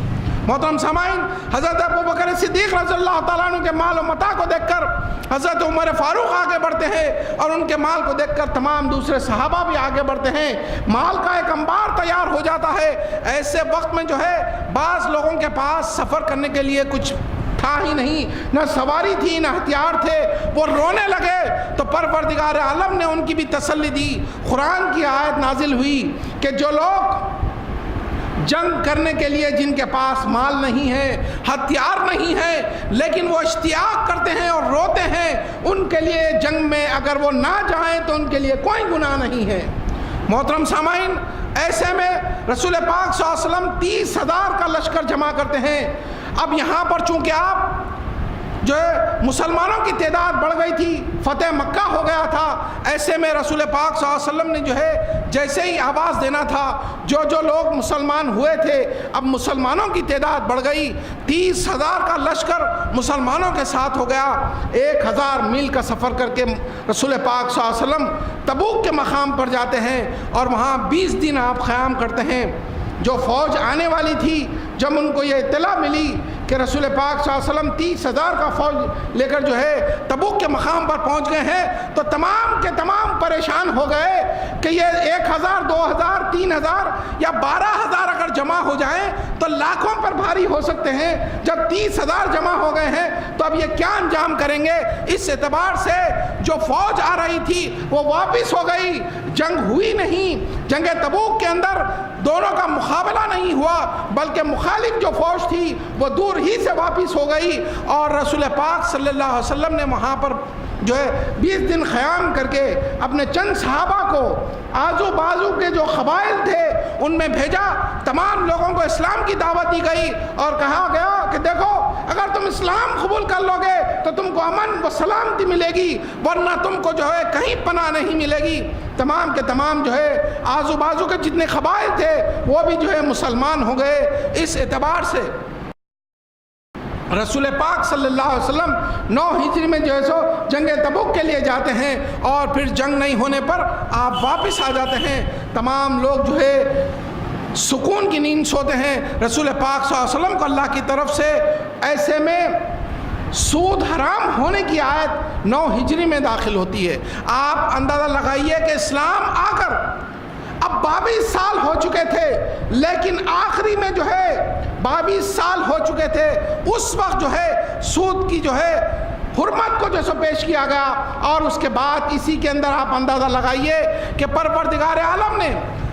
محترم سامعین، حضرت ابو بکر صدیق رضی اللہ تعالیٰ عنہ کے مال و متاع کو دیکھ کر حضرت عمر فاروق آگے بڑھتے ہیں، اور ان کے مال کو دیکھ کر تمام دوسرے صحابہ بھی آگے بڑھتے ہیں۔ مال کا ایک انبار تیار ہو جاتا ہے۔ ایسے وقت میں جو ہے بعض لوگوں کے پاس سفر کرنے کے لیے کچھ تھا ہی نہیں، نہ سواری تھی نہ ہتھیار تھے، وہ رونے لگے تو پروردگار عالم نے ان کی بھی تسلی دی۔ قرآن کی آیت نازل ہوئی کہ جو لوگ جنگ کرنے کے لیے جن کے پاس مال نہیں ہے، ہتھیار نہیں ہے، لیکن وہ اشتیاق کرتے ہیں اور روتے ہیں، ان کے لیے جنگ میں اگر وہ نہ جائیں تو ان کے لیے کوئی گناہ نہیں ہے۔ محترم سامعین، ایسے میں رسول پاک صلی اللہ علیہ وسلم 30,000 کا لشکر جمع کرتے ہیں۔ اب یہاں پر چونکہ آپ جو ہے مسلمانوں کی تعداد بڑھ گئی تھی، فتح مکہ ہو گیا تھا، ایسے میں رسول پاک صلی اللہ علیہ وسلم نے جو ہے جیسے ہی آواز دینا تھا، جو لوگ مسلمان ہوئے تھے، اب مسلمانوں کی تعداد بڑھ گئی، 30,000 کا لشکر مسلمانوں کے ساتھ ہو گیا۔ 1000 میل کا سفر کر کے رسول پاک صلی اللہ علیہ وسلم تبوک کے مقام پر جاتے ہیں، اور وہاں 20 دن آپ قیام کرتے ہیں۔ جو فوج آنے والی تھی، جب ان کو یہ اطلاع ملی کہ رسول پاک صلی اللہ علیہ وسلم 30,000 کا فوج لے کر جو ہے تبوک کے مقام پر پہنچ گئے ہیں، تو تمام کے تمام پریشان ہو گئے کہ یہ 1,000 2,000 3,000 یا 12,000 اگر جمع ہو جائیں تو لاکھوں پر بھاری ہو سکتے ہیں، جب 30,000 جمع ہو گئے ہیں تو اب یہ کیا انجام کریں گے؟ اس اعتبار سے جو فوج آ رہی تھی وہ واپس ہو گئی، جنگ ہوئی نہیں۔ جنگ تبوک کے اندر دونوں کا مقابلہ نہیں ہوا، بلکہ مخالف جو فوج تھی وہ دور ہی سے واپس ہو گئی، اور رسول پاک صلی اللہ علیہ وسلم نے وہاں پر جو ہے 20 دن قیام کر کے اپنے چند صحابہ کو آزو بازو کے جو قبائل تھے ان میں بھیجا، تمام لوگوں کو اسلام کی دعوت دی گئی اور کہا گیا کہ دیکھو اگر تم اسلام قبول کر لو گے تو تم کو امن و سلامتی ملے گی، ورنہ تم کو جو ہے کہیں پناہ نہیں ملے گی۔ تمام کے تمام جو ہے آزو بازو کے جتنے قبائل تھے وہ بھی جو ہے مسلمان ہو گئے۔ اس اعتبار سے رسول پاک صلی اللہ علیہ وسلم 9 ہجری میں جو ہے سو جنگ تبوک کے لیے جاتے ہیں، اور پھر جنگ نہیں ہونے پر آپ واپس آ جاتے ہیں۔ تمام لوگ جو ہے سکون کی نیند سوتے ہیں۔ رسول پاک صلی اللہ علیہ وسلم کو اللہ کی طرف سے ایسے میں سود حرام ہونے کی آیت 9 ہجری میں داخل ہوتی ہے۔ آپ اندازہ لگائیے کہ اسلام آ کر اب 22 سال ہو چکے تھے، لیکن آخری میں جو ہے 22 سال ہو چکے تھے، اس وقت جو ہے سود کی جو ہے حرمت کو جو سو پیش کیا گیا، اور اس کے بعد اسی کے اندر آپ اندازہ لگائیے کہ پروردگار عالم نے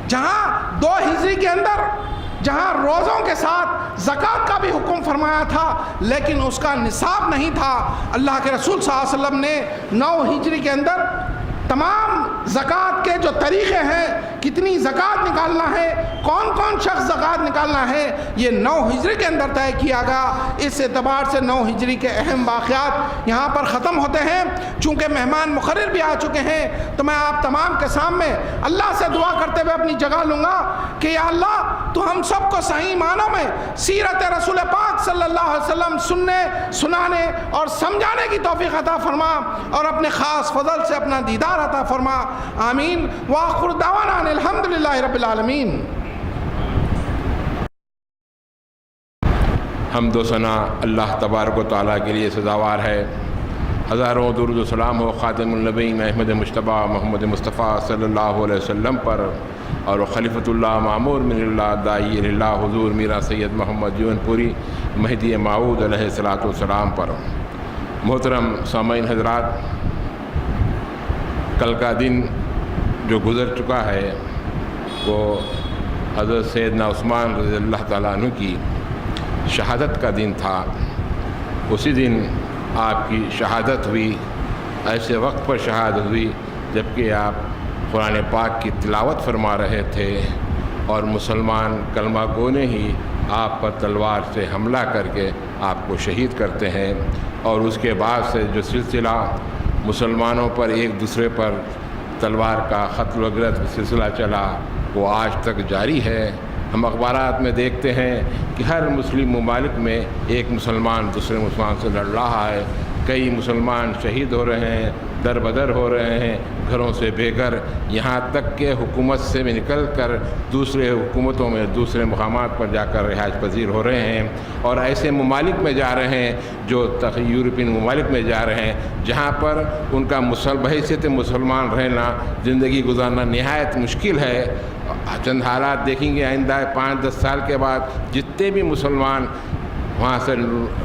جہاں 2 ہجری کے اندر جہاں روزوں کے ساتھ زکوٰۃ کا بھی حکم فرمایا تھا لیکن اس کا نصاب نہیں تھا، اللہ کے رسول صلی اللہ علیہ وسلم نے 9 ہجری کے اندر تمام زکوٰۃ کے جو طریقے ہیں، کتنی زکوٰۃ نکالنا ہے، کون کون شخص زکوٰۃ نکالنا ہے، یہ 9 ہجری کے اندر طے کیا گیا۔ اس اعتبار سے 9 ہجری کے اہم واقعات یہاں پر ختم ہوتے ہیں۔ چونکہ مہمان مقرر بھی آ چکے ہیں تو میں آپ تمام کے سامنے اللہ سے دعا کرتے ہوئے اپنی جگہ لوں گا کہ یا اللہ تو ہم سب کو صحیح معنوں میں سیرت رسول پاک صلی اللہ علیہ وسلم سننے، سنانے اور سمجھانے کی توفیق عطا فرما، اور اپنے خاص فضل سے اپنا دیدار عطا فرما، آمین۔ وآخر دعوانا الحمدللہ رب العالمین۔ حمد و ثنا اللہ تبارک و تعالیٰ کے لیے سزاوار ہے۔ ہزاروں درود و سلام ہو خاتم النبیین احمد مجتبیٰ محمد مصطفیٰ صلی اللہ علیہ وسلم پر، اور خلیفۃ اللہ معمور من اللہ داعی اللہ حضور میرا سید محمد جون پوری مہدی موعود علیہ الصلاۃ والسلام پر۔ محترم سامعین حضرات، کل کا دن جو گزر چکا ہے وہ حضرت سیدنا عثمان رضی اللہ تعالیٰ عنہ کی شہادت کا دن تھا۔ اسی دن آپ کی شہادت ہوئی، ایسے وقت پر شہادت ہوئی جبکہ آپ قرآن پاک کی تلاوت فرما رہے تھے، اور مسلمان کلمہ گو نے ہی آپ پر تلوار سے حملہ کر کے آپ کو شہید کرتے ہیں، اور اس کے بعد سے جو سلسلہ مسلمانوں پر ایک دوسرے پر تلوار کا قتل و غارت کا سلسلہ چلا وہ آج تک جاری ہے۔ ہم اخبارات میں دیکھتے ہیں کہ ہر مسلم ممالک میں ایک مسلمان دوسرے مسلمان سے لڑ رہا ہے، کئی مسلمان شہید ہو رہے ہیں، در بدر ہو رہے ہیں، گھروں سے بے گھر، یہاں تک کہ حکومت سے بھی نکل کر دوسرے حکومتوں میں دوسرے مقامات پر جا کر رہائش پذیر ہو رہے ہیں، اور ایسے ممالک میں جا رہے ہیں جو یورپین ممالک میں جا رہے ہیں جہاں پر ان کا بحیثیت مسلمان رہنا، زندگی گزارنا نہایت مشکل ہے۔ چند حالات دیکھیں گے آئندہ 5-10 سال کے بعد جتنے بھی مسلمان وہاں سے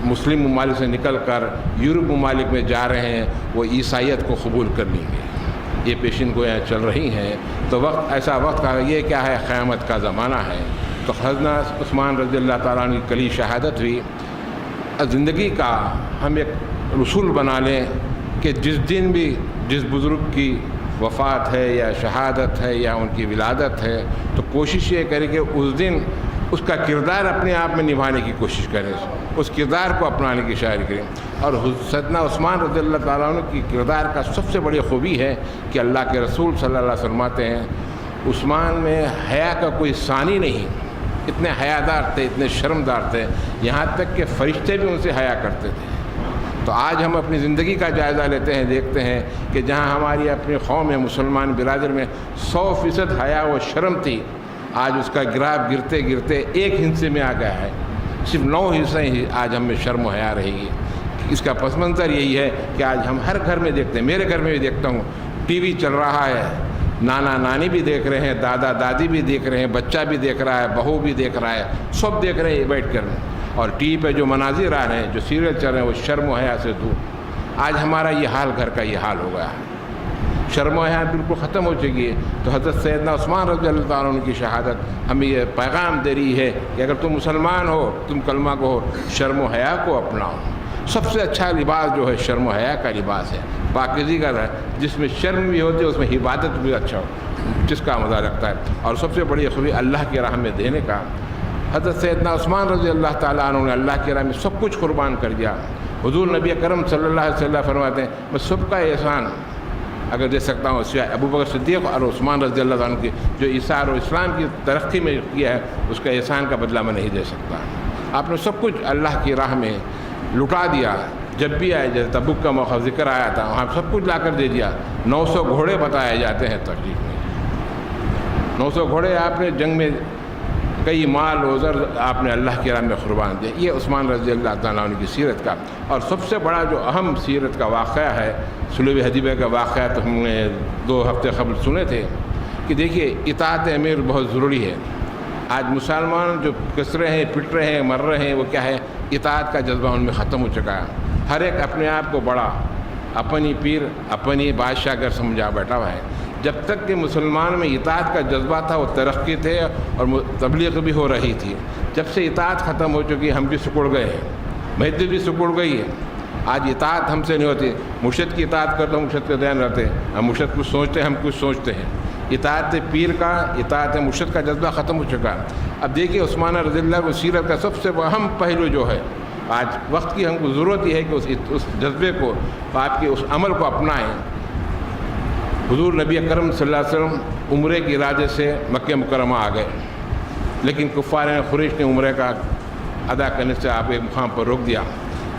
مسلم ممالک سے نکل کر یورپ ممالک میں جا رہے ہیں وہ عیسائیت کو قبول کر لیں گے۔ یہ پیشین گویاں چل رہی ہیں، تو وقت ایسا وقت کا یہ کیا ہے، قیامت کا زمانہ ہے۔ تو حضرت عثمان رضی اللہ تعالیٰ عنہ کی کلی شہادت ہوئی۔ زندگی کا ہم ایک رسول بنا لیں کہ جس دن بھی جس بزرگ کی وفات ہے یا شہادت ہے یا ان کی ولادت ہے تو کوشش یہ کرے کہ اس دن اس کا کردار اپنے آپ میں نبھانے کی کوشش کریں، اس کردار کو اپنانے کی شاعری کریں۔ اور سیدنا عثمان رضی اللہ تعالیٰ عنہ کی کردار کا سب سے بڑی خوبی ہے کہ اللہ کے رسول صلی اللہ علیہ وسلم فرماتے ہیں عثمان میں حیا کا کوئی ثانی نہیں، اتنے حیادار تھے، اتنے شرمدار تھے، یہاں تک کہ فرشتے بھی ان سے حیا کرتے تھے۔ تو آج ہم اپنی زندگی کا جائزہ لیتے ہیں، دیکھتے ہیں کہ جہاں ہماری اپنی قوم میں مسلمان برادر میں 100% حیا و شرم تھی، آج اس کا گراف گرتے گرتے 1 ہندسے میں آ گیا ہے۔ صرف 9 حصے ہی آج ہم میں شرم و حیا رہے گی۔ اس کا پس منظر یہی ہے کہ آج ہم ہر گھر میں دیکھتے ہیں، میرے گھر میں بھی دیکھتا ہوں، ٹی وی چل رہا ہے، نانا نانی بھی دیکھ رہے ہیں، دادا دادی بھی دیکھ رہے ہیں، بچہ بھی دیکھ رہا ہے، بہو بھی دیکھ رہا ہے، سب دیکھ رہے ہیں بیٹھ کر، اور ٹی وی پہ جو مناظر آ رہے ہیں، جو سیریل چل رہے ہیں، وہ شرم و حیا سے دور۔ آج ہمارا یہ حال، گھر کا یہ حال ہو گیا ہے، شرم و حیا بالکل ختم ہو چکی ہے۔ تو حضرت سیدنا عثمان رضی اللہ تعالیٰ عنہ کی شہادت ہمیں یہ پیغام دے رہی ہے کہ اگر تم مسلمان ہو، تم کلمہ کو ہو، شرم و حیا کو اپناؤ۔ سب سے اچھا لباس جو ہے شرم و حیا کا لباس ہے، پاکیزی کا ہے، جس میں شرم بھی ہوتی ہے، اس میں عبادت بھی اچھا ہو، جس کا مزہ لگتا ہے۔ اور سب سے بڑی خوبی اللہ کی راہ میں دینے کا۔ حضرت سیدنا عثمان رضی اللہ تعالیٰ عنہ نے اللہ کی راہ میں سب کچھ قربان کر دیا۔ حضور نبی کرم صلی اللہ علیہ وسلم فرماتے ہیں میں سب کا احسان اگر دے سکتا ہوں، سوائے ابو بکر صدیق اور عثمان رضی اللہ عنہ کی جو ایثار و اسلام کی ترقی میں کیا ہے، اس کا احسان کا بدلہ میں نہیں دے سکتا۔ آپ نے سب کچھ اللہ کی راہ میں لٹا دیا۔ جب بھی آئے، جیسے تبوک کا موقع ذکر آیا تھا، وہاں سب کچھ لا کر دے دیا۔ 900 گھوڑے بتائے جاتے ہیں تشریف میں، 900 گھوڑے آپ نے جنگ میں، کئی مال و زر آپ نے اللہ کی راہ میں قربان دے۔ یہ عثمان رضی اللہ تعالیٰ عنہ کی سیرت کا۔ اور سب سے بڑا جو اہم سیرت کا واقعہ ہے، صلح حدیبیہ کا واقعہ، تو ہم نے 2 ہفتے قبل سنے تھے کہ دیکھیے اطاعت امیر بہت ضروری ہے۔ آج مسلمان جو کس رہے ہیں، پٹ رہے ہیں، مر رہے ہیں، وہ کیا ہے؟ اطاعت کا جذبہ ان میں ختم ہو چکا ہے۔ ہر ایک اپنے آپ کو بڑا، اپنی پیر، اپنی بادشاہ کر سمجھا بیٹھا ہوا ہے۔ جب تک کہ مسلمان میں اطاعت کا جذبہ تھا، وہ ترقی تھے اور تبلیغ بھی ہو رہی تھی۔ جب سے اطاعت ختم ہو چکی، ہم بھی سکڑ گئے ہیں، محدود بھی سکڑ گئی ہے۔ آج اطاعت ہم سے نہیں ہوتی۔ مرشد کی اطاعت کرتا ہوں، مرشد کے دھیان رہتے ہیں، ہم مرشد کچھ سوچتے ہیں، ہم کچھ سوچتے ہیں۔ اطاعت پیر کا، اطاعت مرشد کا جذبہ ختم ہو چکا۔ اب دیکھیے عثمان رضی اللہ کو سیرت کا سب سے اہم پہلو جو ہے، آج وقت کی ہم کو ضرورت یہ ہے کہ اس جذبے کو، آپ کے اس عمل کو اپنائیں۔ حضور نبی اکرم صلی اللہ علیہ وسلم عمرے کے ارادے سے مکہ مکرمہ آ گئے، لیکن کفار قریش نے عمرے کا ادا کرنے سے آپ ایک مقام پر روک دیا۔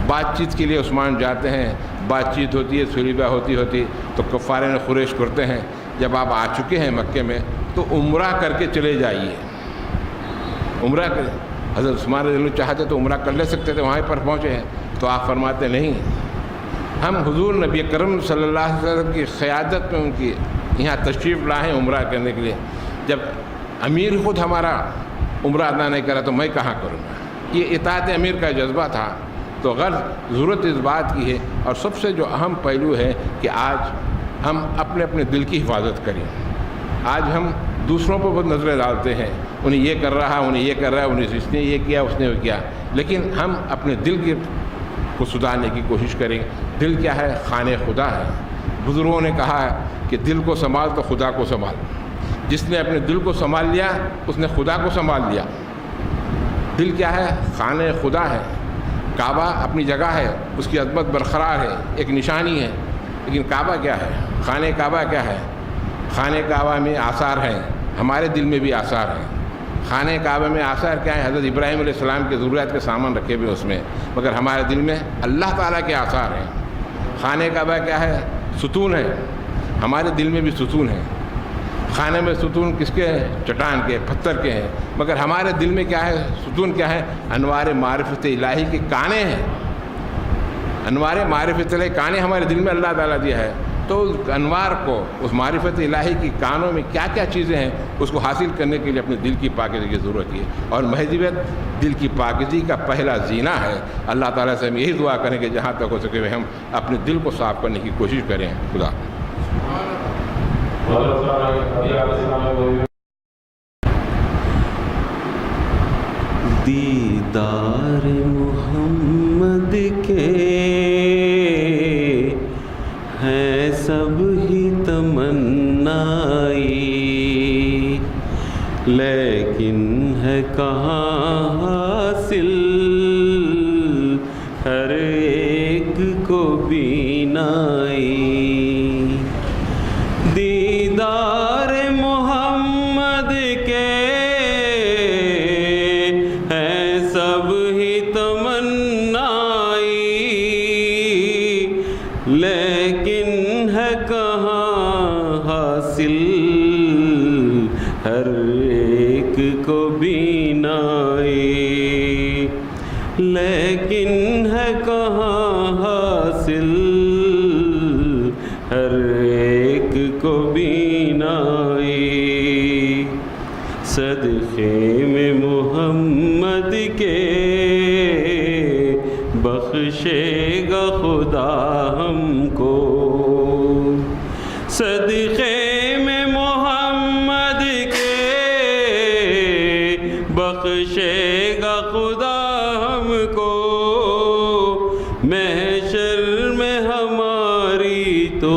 بات چیت کے لیے عثمان جاتے ہیں، بات چیت ہوتی ہے، صلح ہوتی تو کفار قریش کرتے ہیں جب آپ آ چکے ہیں مکے میں تو عمرہ کر کے چلے جائیے۔ عمرہ کر، حضرت عثمان رضی اللہ چاہتے تو عمرہ کر لے سکتے تھے، وہاں پر پہنچے ہیں تو آپ فرماتے نہیں، ہم حضور نبی کرم صلی اللہ علیہ وسلم کی قیادت میں ان کی یہاں تشریف لائے ہیں عمرہ کرنے کے لیے۔ جب امیر خود ہمارا عمرہ ادا نہیں کرا تو میں کہاں کروں گا؟ یہ اطاعت امیر کا جذبہ تھا۔ تو غرض ضرورت اس بات کی ہے، اور سب سے جو اہم پہلو ہے کہ آج ہم اپنے اپنے دل کی حفاظت کریں۔ آج ہم دوسروں پر بہت نظریں ڈالتے ہیں، انہیں یہ کر رہا ہے، انہیں یہ کر رہا ہے، انہیں اس نے یہ کیا، اس نے وہ کیا، لیکن ہم اپنے دل کو سدھارنے کی کوشش کریں۔ دل کیا ہے؟ خانہ خدا ہے۔ بزرگوں نے کہا ہے کہ دل کو سنبھال تو خدا کو سنبھال۔ جس نے اپنے دل کو سنبھال لیا، اس نے خدا کو سنبھال لیا۔ دل کیا ہے؟ خانہ خدا ہے۔ کعبہ اپنی جگہ ہے، اس کی عظمت برقرار ہے، ایک نشانی ہے، لیکن کعبہ کیا ہے؟ خانہ کعبہ کیا ہے؟ خانہ کعبہ میں آثار ہیں، ہمارے دل میں بھی آثار ہیں۔ خانہ کعبہ میں آثار کیا ہے؟ حضرت ابراہیم علیہ السلام کے ضروریات کے سامان رکھے ہوئے اس میں، مگر ہمارے دل میں اللہ تعالیٰ کے آثار ہیں۔ خانہ کعبہ کیا ہے؟ ستون ہے، ہمارے دل میں بھی ستون ہے۔ خانے میں ستون کس کے ہیں؟ چٹان کے، پتھر کے ہیں، مگر ہمارے دل میں کیا ہے؟ ستون کیا ہے؟ انوار معرفت الہی کے کانے ہیں۔ انوار معرفت الہی کانے ہمارے دل میں اللہ تعالیٰ دیا ہے۔ تو اس انوار کو، اس معرفت الہی کی کانوں میں کیا کیا چیزیں ہیں، اس کو حاصل کرنے کے لیے اپنے دل کی پاکیزگی کی ضرورت ہے، اور مہذبیت دل کی پاکیزگی کا پہلا زینہ ہے۔ اللہ تعالیٰ سے ہم یہی دعا کریں کہ جہاں تک ہو سکے ہم اپنے دل کو صاف کرنے کی کوشش کریں۔ خدا دیدار محمد کے ہے سب ہی تمنائی، لیکن ہے کہاں حاصل ہر ایک کو بینائی۔ دیدار محمد کے ہے سب ہی تمنائی، لیکن ہے کہاں حاصل ہر ایک کو بینائی۔ لیکن ہے کہاں حاصل ہر ایک کو بینائی، صدقے میں محمد کے بخشے گا خدا ہم کو، صدقے میں محمد کے بخشے گا خدا ہم کو، محشر میں ہماری تو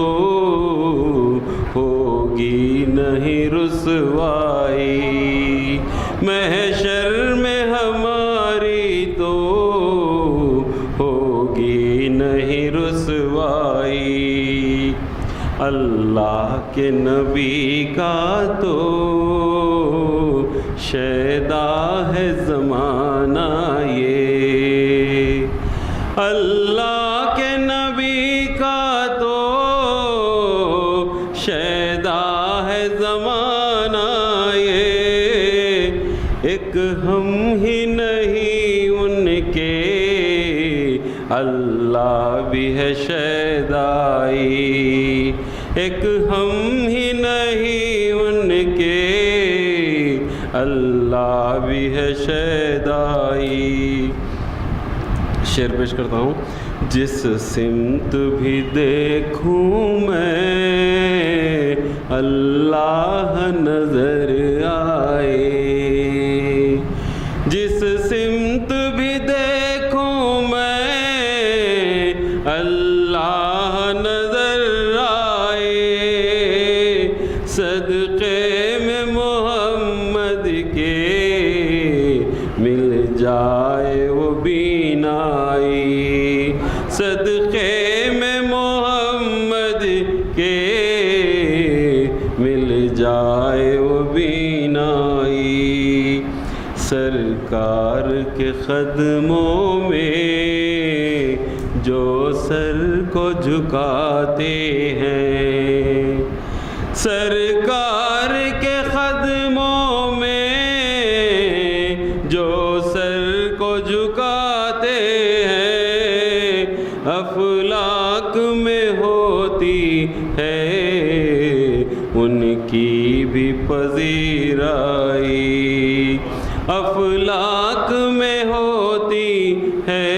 ہوگی نہیں رسوائی، محشر میں ہماری تو ہوگی نہیں رسوائی، اللہ کے نبی کا تو شیدا ہے زمانہ یہ، اللہ کے نبی کا تو شیدا ہے زمانہ یہ، ایک ہم ہی نہیں ان کے اللہ بھی ہے شیدائی، ایک ہم ہی نہیں ان کے اللہ بھی ہے شیدائی۔ شعر پیش کرتا ہوں۔ جس سمت بھی دیکھوں میں اللہ نظر آئے، جس سمت بھی دیکھوں میں اللہ نظر آئے، صدقے میں محمد کے مل جائے وہ بینائی، صدقے میں محمد کے مل جائے وہ بینائی، سرکار کے قدموں میں جو سر کو جھکاتے ہیں، سرکار کے قدموں میں جو سر کو جھکاتے ہیں، افلاک میں ہوتی ہے ان کی بھی پذیرائی، افلاک میں ہوتی ہے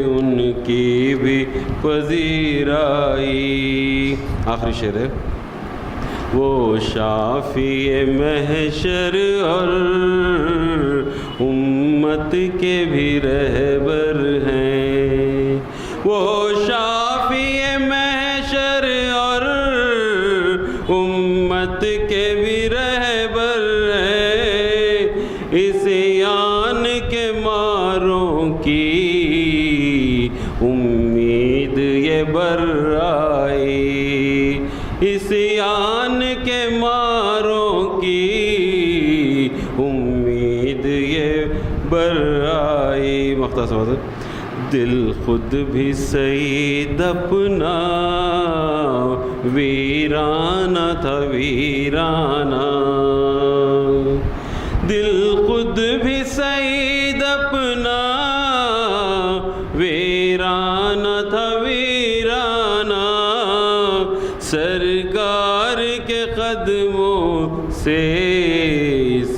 ان کی بھی پذیرائی۔ آخری شعر ہے۔ وہ شافی محشر اور امت کے بھی رہبر ہیں، وہ شافی محشر اور امت کے بھی رہبر ہیں، عصیان کے ماروں کی امید یہ بر آئی، عصیان کے ماروں کی امید یہ بر آئی۔ مختصر دل خود بھی سعید اپنا ویرانہ تھا ویرانہ، دل خود بھی سعید اپنا ویرانہ تھا ویرانہ، سرکار کے قدموں سے اس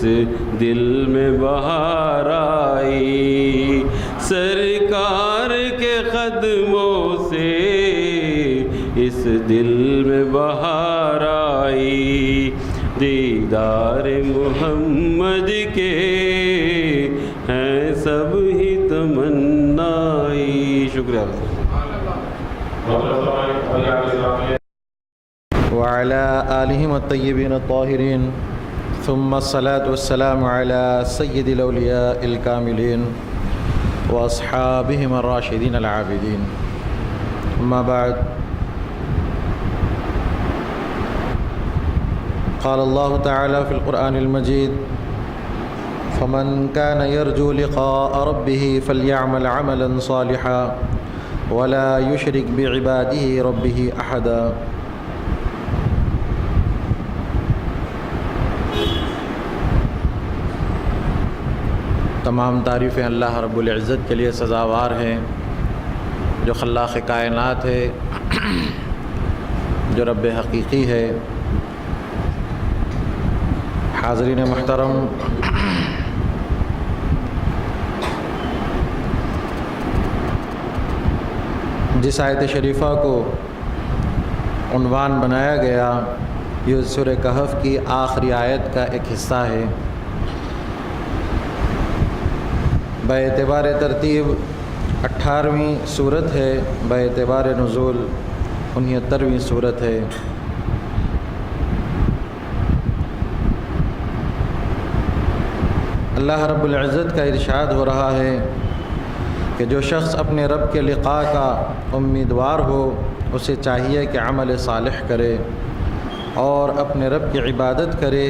دل میں بہار آئی، سرکار کے قدموں سے اس دل میں بہار آئی، دیدار محمد کے ہیں سب ہی تمنائی۔ شکریہ۔ وعلى آلهم الطيبين الطاهرين، ثم الصلاة والسلام على سيد الأولياء الكاملين وأصحابهم الراشدين العابدين، أما بعد، قال الله تعالى في القرآن المجيد: فمن كان يرجو لقاء ربه فليعمل عملا صالحا ولا يشرك بعباده ربه أحدا۔ تمام تعریفیں اللہ رب العزت کے لیے سزاوار ہیں، جو خلاق کائنات ہے، جو رب حقیقی ہے۔ حاضرین محترم، جس آیت شریفہ کو عنوان بنایا گیا یہ سورہ کہف کی آخری آیت کا ایک حصہ ہے۔ باعتبار ترتیب 18ویں صورت ہے، باعتبار نزول 69ویں صورت ہے۔ اللہ رب العزت کا ارشاد ہو رہا ہے کہ جو شخص اپنے رب کے لقاء کا امیدوار ہو اسے چاہیے کہ عمل صالح کرے اور اپنے رب کی عبادت کرے،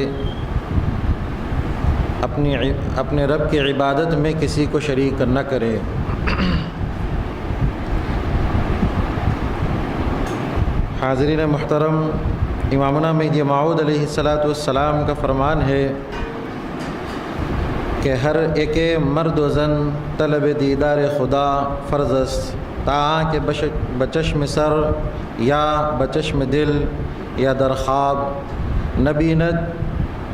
اپنے رب کی عبادت میں کسی کو شریک نہ کرے۔ حاضرین محترم، امامنا مہدی موعود علیہ السلام کا فرمان ہے کہ ہر ایک مرد و زن طلب دیدار خدا فرض است، تاکہ بچشم سر یا بچشم دل یا در خواب نبیند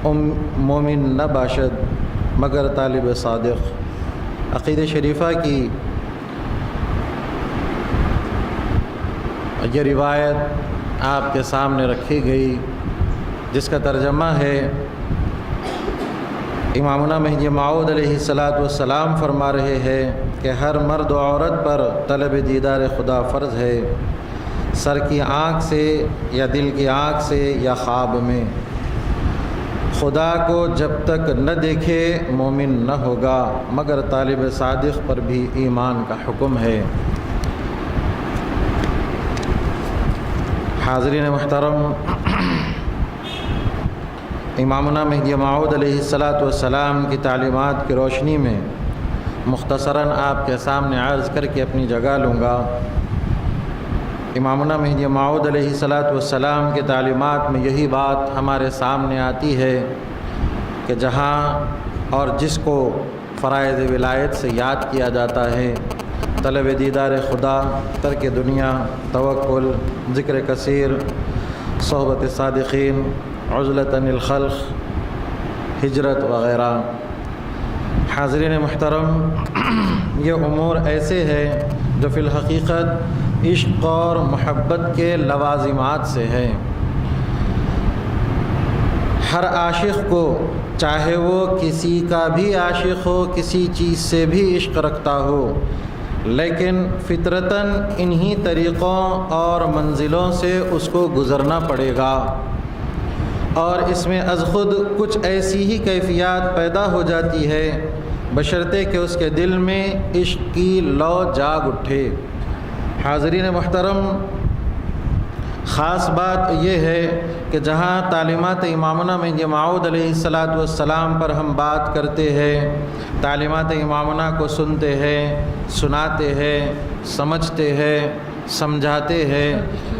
مومن نہ باشد مگر طالب صادق۔ عقید شریفہ کی یہ روایت آپ کے سامنے رکھی گئی، جس کا ترجمہ ہے امامنا مہدی موعود علیہ السلام فرما رہے ہیں کہ ہر مرد و عورت پر طلب دیدار خدا فرض ہے، سر کی آنکھ سے یا دل کی آنکھ سے یا خواب میں۔ خدا کو جب تک نہ دیکھے مومن نہ ہوگا، مگر طالب صادق پر بھی ایمان کا حکم ہے۔ حاضرین محترم، امامنا مہدی موعود علیہ السلام کی تعلیمات کی روشنی میں مختصراً آپ کے سامنے عرض کر کے اپنی جگہ لوں گا۔ امامنا مہدی موعود علیہ السلام کی تعلیمات میں یہی بات ہمارے سامنے آتی ہے کہ جہاں اور جس کو فرائض ولایت سے یاد کیا جاتا ہے، طلب دیدار خدا، ترک دنیا، توکل، ذکر کثیر، صحبت صادقین، عزلۃ عن الخلق، ہجرت وغیرہ۔ حاضرین محترم، یہ امور ایسے ہیں جو فی الحقیقت عشق اور محبت کے لوازمات سے ہیں۔ ہر عاشق کو، چاہے وہ کسی کا بھی عاشق ہو، کسی چیز سے بھی عشق رکھتا ہو، لیکن فطرتاً انہی طریقوں اور منزلوں سے اس کو گزرنا پڑے گا، اور اس میں از خود کچھ ایسی ہی کیفیات پیدا ہو جاتی ہے بشرطے کہ اس کے دل میں عشق کی لو جاگ اٹھے۔ حاضرین محترم، خاص بات یہ ہے کہ جہاں تعلیمات امامنا مہدی موعود علیہ السلام پر ہم بات کرتے ہیں، تعلیمات امامنا کو سنتے ہیں، سناتے ہیں، سمجھتے ہیں، سمجھاتے ہیں،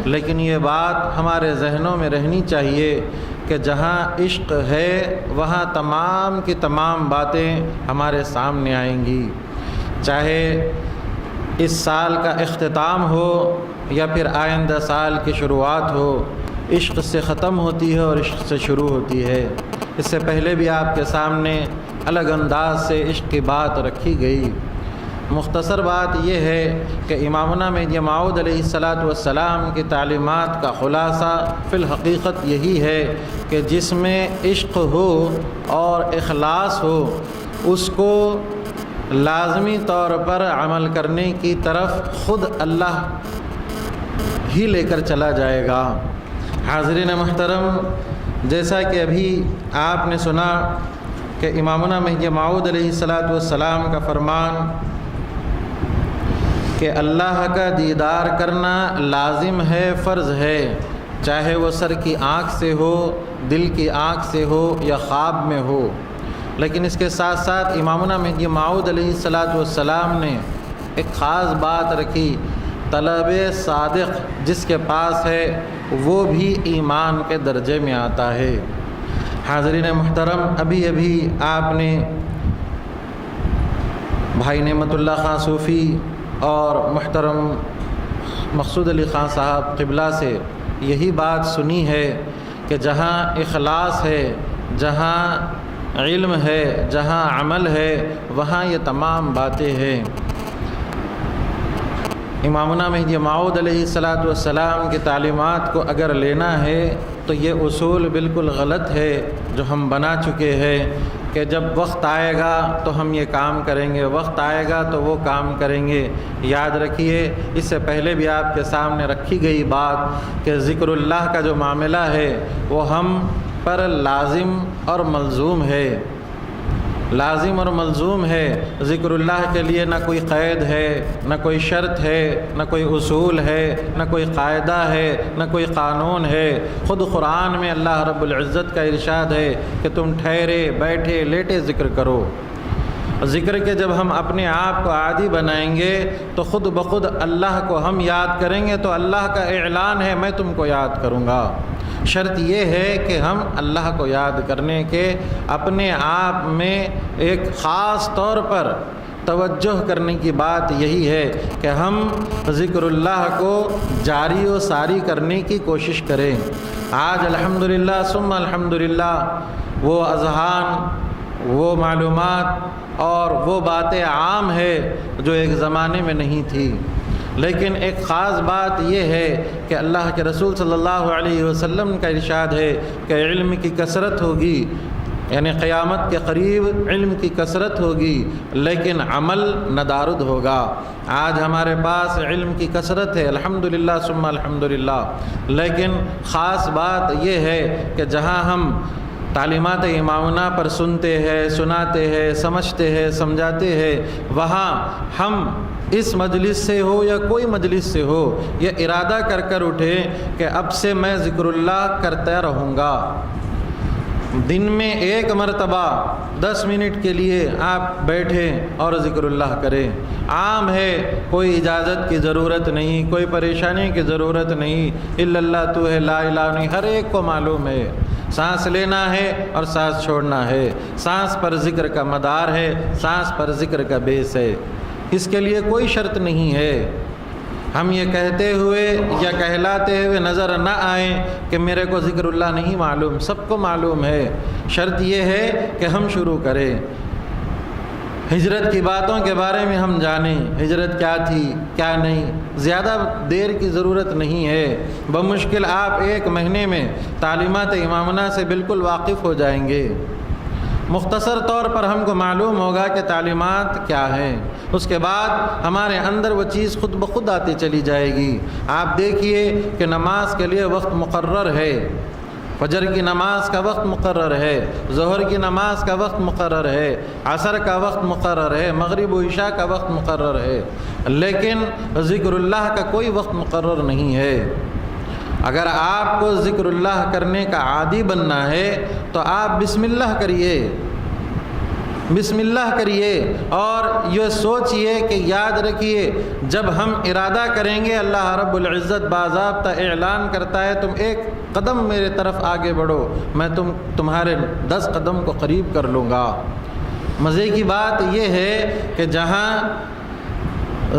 لیکن یہ بات ہمارے ذہنوں میں رہنی چاہیے کہ جہاں عشق ہے وہاں تمام کی تمام باتیں ہمارے سامنے آئیں گی، چاہے اس سال کا اختتام ہو یا پھر آئندہ سال کی شروعات ہو، عشق سے ختم ہوتی ہے اور عشق سے شروع ہوتی ہے۔ اس سے پہلے بھی آپ کے سامنے الگ انداز سے عشق کی بات رکھی گئی۔ مختصر بات یہ ہے کہ امامنا مہدی موعود علیہ السلام کی تعلیمات کا خلاصہ فی الحقیقت یہی ہے کہ جس میں عشق ہو اور اخلاص ہو، اس کو لازمی طور پر عمل کرنے کی طرف خود اللہ ہی لے کر چلا جائے گا۔ حاضرین محترم، جیسا کہ ابھی آپ نے سنا کہ امامنا مہدی موعود علیہ السلام کا فرمان کہ اللہ کا دیدار کرنا لازم ہے، فرض ہے، چاہے وہ سر کی آنکھ سے ہو، دل کی آنکھ سے ہو یا خواب میں ہو۔ لیکن اس کے ساتھ ساتھ امامنا مہدی موعود علیہ السلام نے ایک خاص بات رکھی، طلب صادق جس کے پاس ہے وہ بھی ایمان کے درجے میں آتا ہے۔ حاضرین محترم، ابھی آپ نے بھائی نعمت اللہ خان صوفی اور محترم مقصود علی خان صاحب قبلہ سے یہی بات سنی ہے کہ جہاں اخلاص ہے، جہاں علم ہے، جہاں عمل ہے، وہاں یہ تمام باتیں ہیں۔ امامنا مہدی موعود علیہ السلام کی تعلیمات کو اگر لینا ہے تو یہ اصول بالکل غلط ہے جو ہم بنا چکے ہیں کہ جب وقت آئے گا تو ہم یہ کام کریں گے، وقت آئے گا تو وہ کام کریں گے۔ یاد رکھیے، اس سے پہلے بھی آپ کے سامنے رکھی گئی بات کہ ذکر اللہ کا جو معاملہ ہے وہ ہم پر لازم اور ملزوم ہے، لازم اور ملزوم ہے۔ ذکر اللہ کے لیے نہ کوئی قید ہے، نہ کوئی شرط ہے، نہ کوئی اصول ہے، نہ کوئی قاعدہ ہے، نہ کوئی قانون ہے۔ خود قرآن میں اللہ رب العزت کا ارشاد ہے کہ تم ٹھہرے بیٹھے لیٹے ذکر کرو۔ ذکر کے جب ہم اپنے آپ کو عادی بنائیں گے تو خود بخود اللہ کو ہم یاد کریں گے، تو اللہ کا اعلان ہے میں تم کو یاد کروں گا۔ شرط یہ ہے کہ ہم اللہ کو یاد کرنے کے اپنے آپ میں ایک خاص طور پر توجہ کرنے کی بات یہی ہے کہ ہم ذکر اللہ کو جاری و ساری کرنے کی کوشش کریں۔ آج الحمدللہ ثم الحمدللہ وہ اذہان، وہ معلومات اور وہ باتیں عام ہے جو ایک زمانے میں نہیں تھی، لیکن ایک خاص بات یہ ہے کہ اللہ کے رسول صلی اللہ علیہ وسلم کا ارشاد ہے کہ علم کی کثرت ہوگی، یعنی قیامت کے قریب علم کی کثرت ہوگی لیکن عمل ندارد ہوگا۔ آج ہمارے پاس علم کی کثرت ہے الحمدللہ ثم الحمدللہ، لیکن خاص بات یہ ہے کہ جہاں ہم تعلیمات امامنا پر سنتے ہیں، سناتے ہیں، سمجھتے ہیں، سمجھاتے ہیں، وہاں ہم اس مجلس سے ہو یا کوئی مجلس سے ہو یہ ارادہ کر کر اٹھیں کہ اب سے میں ذکر اللہ کرتا رہوں گا۔ دن میں ایک مرتبہ 10 منٹ کے لیے آپ بیٹھیں اور ذکر اللہ کریں۔ عام ہے، کوئی اجازت کی ضرورت نہیں، کوئی پریشانی کی ضرورت نہیں، الا اللہ تو ہے، لا الہ نہیں، ہر ایک کو معلوم ہے۔ سانس لینا ہے اور سانس چھوڑنا ہے، سانس پر ذکر کا مدار ہے، سانس پر ذکر کا بیس ہے، اس کے لیے کوئی شرط نہیں ہے۔ ہم یہ کہتے ہوئے یا کہلاتے ہوئے نظر نہ آئیں کہ میرے کو ذکر اللہ نہیں معلوم، سب کو معلوم ہے۔ شرط یہ ہے کہ ہم شروع کریں۔ ہجرت کی باتوں کے بارے میں ہم جانیں، ہجرت کیا تھی کیا نہیں، زیادہ دیر کی ضرورت نہیں ہے، بمشکل آپ 1 مہینے میں تعلیمات امامنا سے بالکل واقف ہو جائیں گے۔ مختصر طور پر ہم کو معلوم ہوگا کہ تعلیمات کیا ہیں، اس کے بعد ہمارے اندر وہ چیز خود بخود آتی چلی جائے گی۔ آپ دیکھیے کہ نماز کے لیے وقت مقرر ہے، فجر کی نماز کا وقت مقرر ہے، ظہر کی نماز کا وقت مقرر ہے، عصر کا وقت مقرر ہے، مغرب و عشاء کا وقت مقرر ہے، لیکن ذکر اللہ کا کوئی وقت مقرر نہیں ہے۔ اگر آپ کو ذکر اللہ کرنے کا عادی بننا ہے تو آپ بسم اللہ کریے، بسم اللہ کریے، اور یہ سوچئے کہ یاد رکھیے جب ہم ارادہ کریں گے اللہ رب العزت باضابطہ اعلان کرتا ہے تم 1 قدم میرے طرف آگے بڑھو، میں تمہارے 10 قدم کو قریب کر لوں گا۔ مزے کی بات یہ ہے کہ جہاں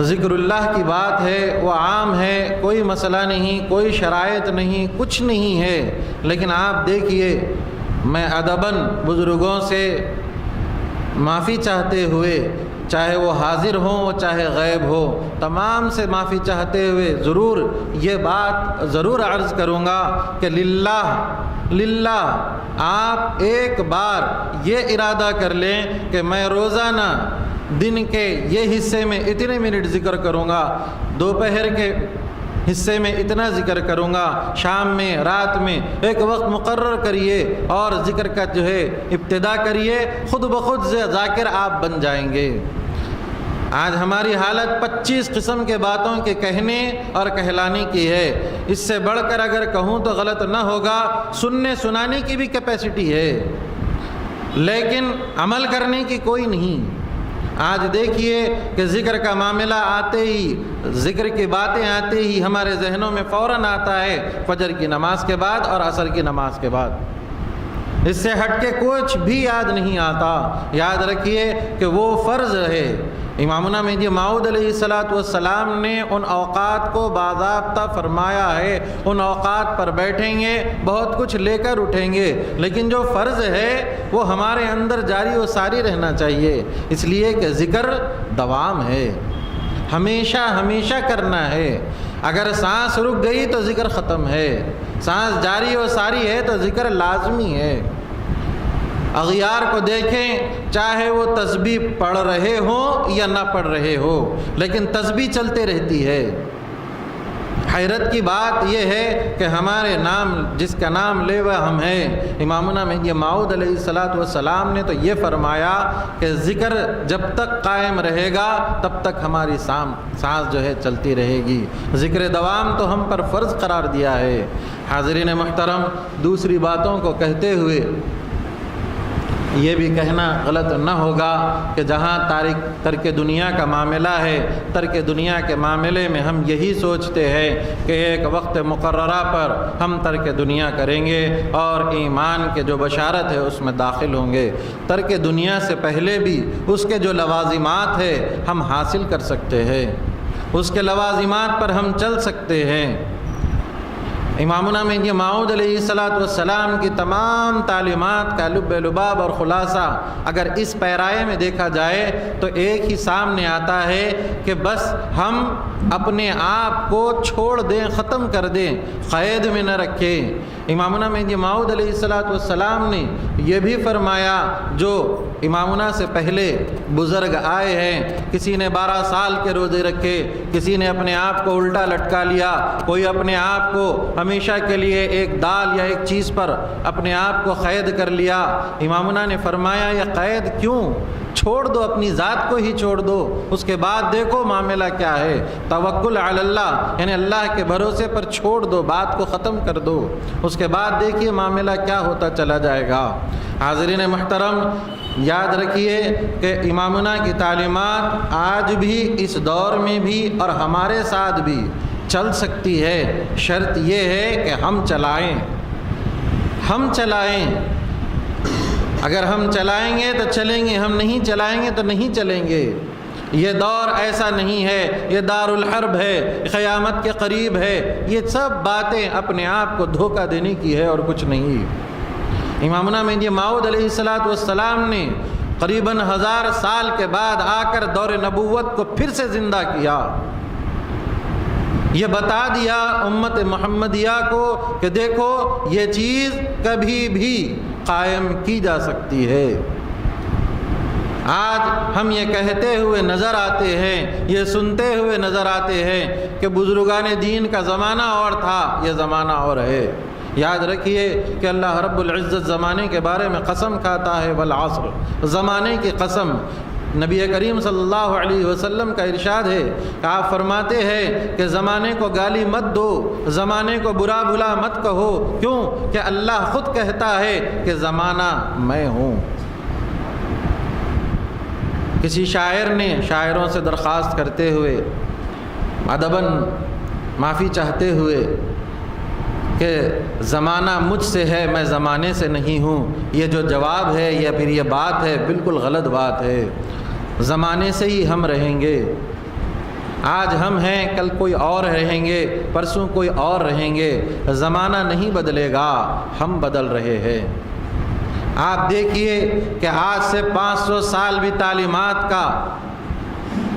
ذکر اللہ کی بات ہے وہ عام ہے، کوئی مسئلہ نہیں، کوئی شرائط نہیں، کچھ نہیں ہے، لیکن آپ دیکھیے میں ادباً بزرگوں سے معافی چاہتے ہوئے، چاہے وہ حاضر ہوں چاہے غائب ہو، تمام سے معافی چاہتے ہوئے ضرور یہ بات ضرور عرض کروں گا کہ للہ آپ ایک بار یہ ارادہ کر لیں کہ میں روزانہ دن کے یہ حصے میں اتنے منٹ ذکر کروں گا، دوپہر کے حصے میں اتنا ذکر کروں گا، شام میں رات میں ایک وقت مقرر کریے اور ذکر کا جو ہے ابتدا کریے، خود بخود ذاکر آپ بن جائیں گے۔ آج ہماری حالت 25 قسم کے باتوں کے کہنے اور کہلانے کی ہے، اس سے بڑھ کر اگر کہوں تو غلط نہ ہوگا، سننے سنانے کی بھی کیپیسٹی ہے لیکن عمل کرنے کی کوئی نہیں۔ آج دیکھیے کہ ذکر کا معاملہ آتے ہی، ذکر کی باتیں آتے ہی ہمارے ذہنوں میں فوراً آتا ہے فجر کی نماز کے بعد اور عصر کی نماز کے بعد۔ اس سے ہٹ کے کچھ بھی یاد نہیں آتا۔ یاد رکھیے کہ وہ فرض ہے۔ امامنا مہدی موعود علیہ السلام نے ان اوقات کو باضابطہ فرمایا ہے، ان اوقات پر بیٹھیں گے، بہت کچھ لے کر اٹھیں گے، لیکن جو فرض ہے وہ ہمارے اندر جاری و ساری رہنا چاہیے، اس لیے کہ ذکر دوام ہے، ہمیشہ ہمیشہ کرنا ہے۔ اگر سانس رک گئی تو ذکر ختم ہے، سانس جاری و ساری ہے تو ذکر لازمی ہے۔ اغیار کو دیکھیں، چاہے وہ تسبیح پڑھ رہے ہوں یا نہ پڑھ رہے ہو، لیکن تسبیح چلتے رہتی ہے۔ حیرت کی بات یہ ہے کہ ہمارے نام، جس کا نام لیوا ہم ہیں، امامنا مہدی موعود علیہ السلام نے تو یہ فرمایا کہ ذکر جب تک قائم رہے گا تب تک ہماری سانس جو ہے چلتی رہے گی۔ ذکر دوام تو ہم پر فرض قرار دیا ہے۔ حاضرین محترم، دوسری باتوں کو کہتے ہوئے یہ بھی کہنا غلط نہ ہوگا کہ جہاں ترک دنیا کا معاملہ ہے، ترک دنیا کے معاملے میں ہم یہی سوچتے ہیں کہ ایک وقت مقررہ پر ہم ترک دنیا کریں گے اور ایمان کے جو بشارت ہے اس میں داخل ہوں گے۔ ترک دنیا سے پہلے بھی اس کے جو لوازمات ہے ہم حاصل کر سکتے ہیں، اس کے لوازمات پر ہم چل سکتے ہیں۔ امامنا مہدی موعود علیہ السلام کی تمام تعلیمات کا لب لباب اور خلاصہ اگر اس پیرائے میں دیکھا جائے تو ایک ہی سامنے آتا ہے کہ بس ہم اپنے آپ کو چھوڑ دیں، ختم کر دیں، قید میں نہ رکھیں۔ امامنا مہدی موعود علیہ السلام نے یہ بھی فرمایا، جو امامنا سے پہلے بزرگ آئے ہیں، کسی نے 12 سال کے روزے رکھے، کسی نے اپنے آپ کو الٹا لٹکا لیا، کوئی اپنے آپ کو ہمیشہ کے لیے ایک دال یا ایک چیز پر اپنے آپ کو قید کر لیا۔ امامنا نے فرمایا یہ قید کیوں؟ چھوڑ دو، اپنی ذات کو ہی چھوڑ دو، اس کے بعد دیکھو معاملہ کیا ہے۔ توکل علی اللہ، یعنی اللہ کے بھروسے پر چھوڑ دو، بات کو ختم کر دو، اس کے بعد دیکھیے معاملہ کیا ہوتا چلا جائے گا۔ حاضرین محترم، یاد رکھیے کہ امامنا کی تعلیمات آج بھی اس دور میں بھی اور ہمارے ساتھ بھی چل سکتی ہے، شرط یہ ہے کہ ہم چلائیں۔ اگر ہم چلائیں گے تو چلیں گے، ہم نہیں چلائیں گے تو نہیں چلیں گے۔ یہ دور ایسا نہیں ہے، یہ دار الحرب ہے، قیامت کے قریب ہے، یہ سب باتیں اپنے آپ کو دھوکہ دینے کی ہے اور کچھ نہیں۔ امامنا مہدی موعود علیہ السلام نے قریباً 1000 سال کے بعد آ کر دور نبوت کو پھر سے زندہ کیا، یہ بتا دیا امت محمدیہ کو کہ دیکھو یہ چیز کبھی بھی قائم کی جا سکتی ہے۔ آج ہم یہ کہتے ہوئے نظر آتے ہیں، یہ سنتے ہوئے نظر آتے ہیں کہ بزرگان دین کا زمانہ اور تھا، یہ زمانہ اور ہے۔ یاد رکھیے کہ اللہ رب العزت زمانے کے بارے میں قسم کھاتا ہے، والعصر، زمانے کی قسم۔ نبی کریم صلی اللہ علیہ وسلم کا ارشاد ہے کہ آپ فرماتے ہیں کہ زمانے کو گالی مت دو، زمانے کو برا بھلا مت کہو، کیوں کہ اللہ خود کہتا ہے کہ زمانہ میں ہوں۔ کسی شاعر نے شاعروں سے درخواست کرتے ہوئے، ادباً معافی چاہتے ہوئے کہ زمانہ مجھ سے ہے، میں زمانے سے نہیں ہوں، یہ جو جواب ہے یا پھر یہ بات ہے بالکل غلط بات ہے۔ زمانے سے ہی ہم رہیں گے، آج ہم ہیں، کل کوئی اور رہیں گے، پرسوں کوئی اور رہیں گے، زمانہ نہیں بدلے گا، ہم بدل رہے ہیں۔ آپ دیکھیے کہ آج سے 500 سال بھی تعلیمات کا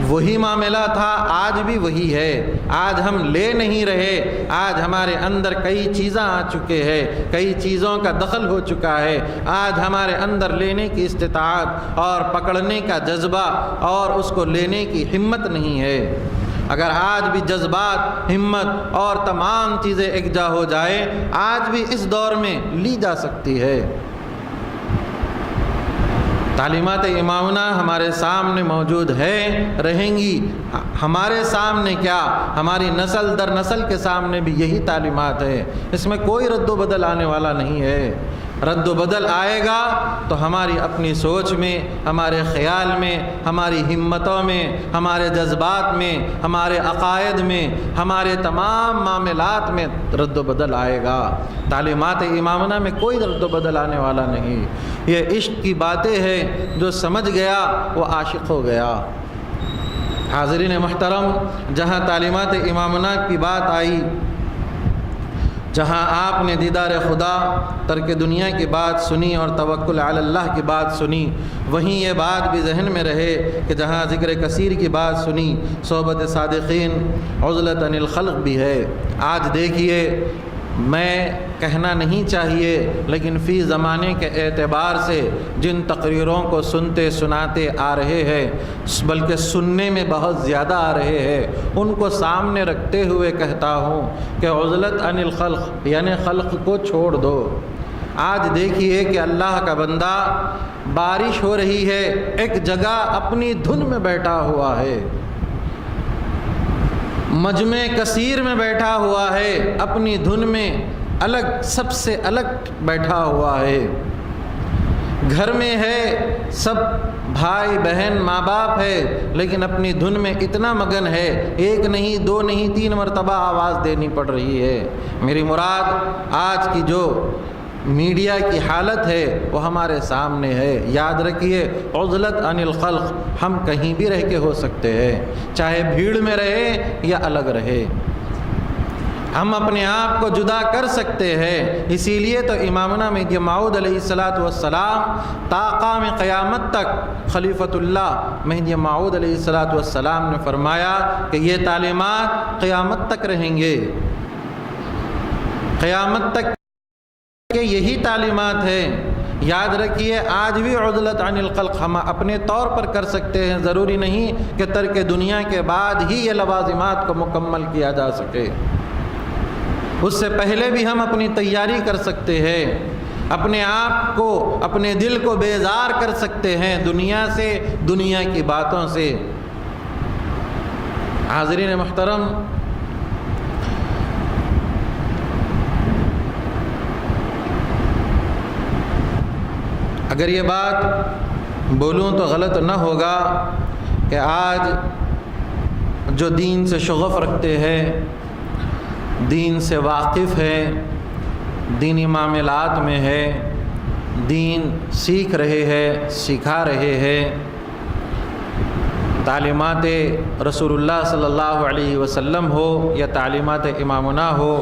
وہی معاملہ تھا، آج بھی وہی ہے۔ آج ہم لے نہیں رہے، آج ہمارے اندر کئی چیزیں آ چکے ہیں، کئی چیزوں کا دخل ہو چکا ہے۔ آج ہمارے اندر لینے کی استطاعت اور پکڑنے کا جذبہ اور اس کو لینے کی ہمت نہیں ہے۔ اگر آج بھی جذبات، ہمت اور تمام چیزیں یکجا ہو جائے، آج بھی اس دور میں لی جا سکتی ہے۔ تعلیمات امامنا ہمارے سامنے موجود ہے، رہیں گی۔ ہمارے سامنے کیا، ہماری نسل در نسل کے سامنے بھی یہی تعلیمات ہے، اس میں کوئی رد و بدل آنے والا نہیں ہے۔ رد و بدل آئے گا تو ہماری اپنی سوچ میں، ہمارے خیال میں، ہماری ہمتوں میں، ہمارے جذبات میں، ہمارے عقائد میں، ہمارے تمام معاملات میں رد و بدل آئے گا۔ تعلیمات امامنا میں کوئی رد و بدل آنے والا نہیں۔ یہ عشق کی باتیں ہیں، جو سمجھ گیا وہ عاشق ہو گیا۔ حاضرین محترم، جہاں تعلیمات امامنا کی بات آئی، جہاں آپ نے دیدار خدا، ترک دنیا کی بات سنی اور توکل علی اللہ کی بات سنی، وہیں یہ بات بھی ذہن میں رہے کہ جہاں ذکر کثیر کی بات سنی، صحبت صادقین، عزلت عن الخلق بھی ہے۔ آج دیکھیے، میں کہنا نہیں چاہیے لیکن فی زمانے کے اعتبار سے جن تقریروں کو سنتے سناتے آ رہے ہیں، بلکہ سننے میں بہت زیادہ آ رہے ہیں، ان کو سامنے رکھتے ہوئے کہتا ہوں کہ عزلت عن الخلق یعنی خلق کو چھوڑ دو۔ آج دیکھیے کہ اللہ کا بندہ، بارش ہو رہی ہے، ایک جگہ اپنی دھن میں بیٹھا ہوا ہے، مجمع کثیر میں بیٹھا ہوا ہے، اپنی دھن میں الگ، سب سے الگ بیٹھا ہوا ہے، گھر میں ہے، سب بھائی بہن ماں باپ ہے، لیکن اپنی دھن میں اتنا مگن ہے، ایک نہیں، دو نہیں، 3 مرتبہ آواز دینی پڑ رہی ہے۔ میری مراد آج کی جو میڈیا کی حالت ہے وہ ہمارے سامنے ہے۔ یاد رکھیے، عزلت عن الخلق، ہم کہیں بھی رہ کے ہو سکتے ہیں، چاہے بھیڑ میں رہے یا الگ رہے، ہم اپنے آپ کو جدا کر سکتے ہیں۔ اسی لیے تو امامنا مہدی موعود علیہ السلام تا قیام قیامت تک خلیفۃ اللہ مہدی موعود علیہ السلام نے فرمایا کہ یہ تعلیمات قیامت تک رہیں گے، قیامت تک کہ یہی تعلیمات ہیں۔ یاد رکھیے، آج بھی عزلت عن الخلق ہم اپنے طور پر کر سکتے ہیں، ضروری نہیں کہ ترک دنیا کے بعد ہی یہ لوازمات کو مکمل کیا جا سکے، اس سے پہلے بھی ہم اپنی تیاری کر سکتے ہیں، اپنے آپ کو، اپنے دل کو بیزار کر سکتے ہیں دنیا سے، دنیا کی باتوں سے۔ حاضرین محترم، اگر یہ بات بولوں تو غلط نہ ہوگا کہ آج جو دین سے شغف رکھتے ہیں، دین سے واقف ہے، دینی معاملات میں ہے، دین سیکھ رہے ہیں، سکھا رہے ہیں، تعلیمات رسول اللہ صلی اللہ علیہ وسلم ہو یا تعلیمات امامنا ہو،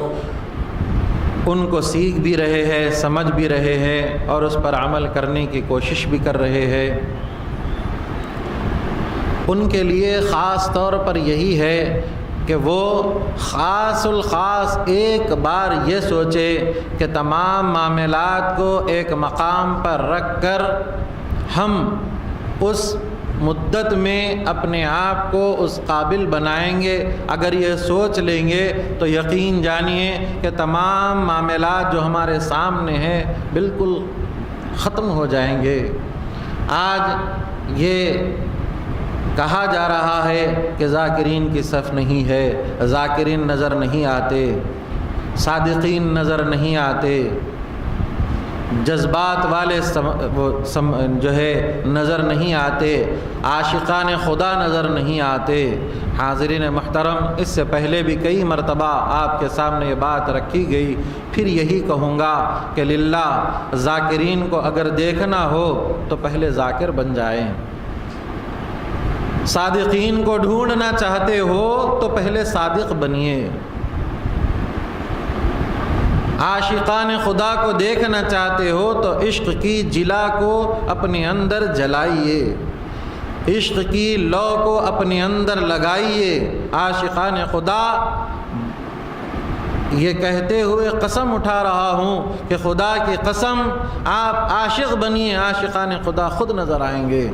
ان کو سیکھ بھی رہے ہیں، سمجھ بھی رہے ہیں اور اس پر عمل کرنے کی کوشش بھی کر رہے ہیں، ان کے لیے خاص طور پر یہی ہے کہ وہ خاص الخاص ایک بار یہ سوچے کہ تمام معاملات کو ایک مقام پر رکھ کر ہم اس مدت میں اپنے آپ کو اس قابل بنائیں گے۔ اگر یہ سوچ لیں گے تو یقین جانیے کہ تمام معاملات جو ہمارے سامنے ہیں بالکل ختم ہو جائیں گے۔ آج یہ کہا جا رہا ہے کہ ذاکرین کی صف نہیں ہے، ذاکرین نظر نہیں آتے، صادقین نظر نہیں آتے، جذبات والے جو ہے نظر نہیں آتے، عاشقان خدا نظر نہیں آتے۔ حاضرین محترم، اس سے پہلے بھی کئی مرتبہ آپ کے سامنے یہ بات رکھی گئی، پھر یہی کہوں گا کہ للہ ذاکرین کو اگر دیکھنا ہو تو پہلے ذاکر بن جائیں، صادقین کو ڈھونڈنا چاہتے ہو تو پہلے صادق بنیے، عاشقان خدا کو دیکھنا چاہتے ہو تو عشق کی جلا کو اپنے اندر جلائیے، عشق کی لو کو اپنے اندر لگائیے۔ عاشقان خدا، یہ کہتے ہوئے قسم اٹھا رہا ہوں کہ خدا کی قسم، آپ عاشق بنیے، عاشقان خدا خود نظر آئیں گے،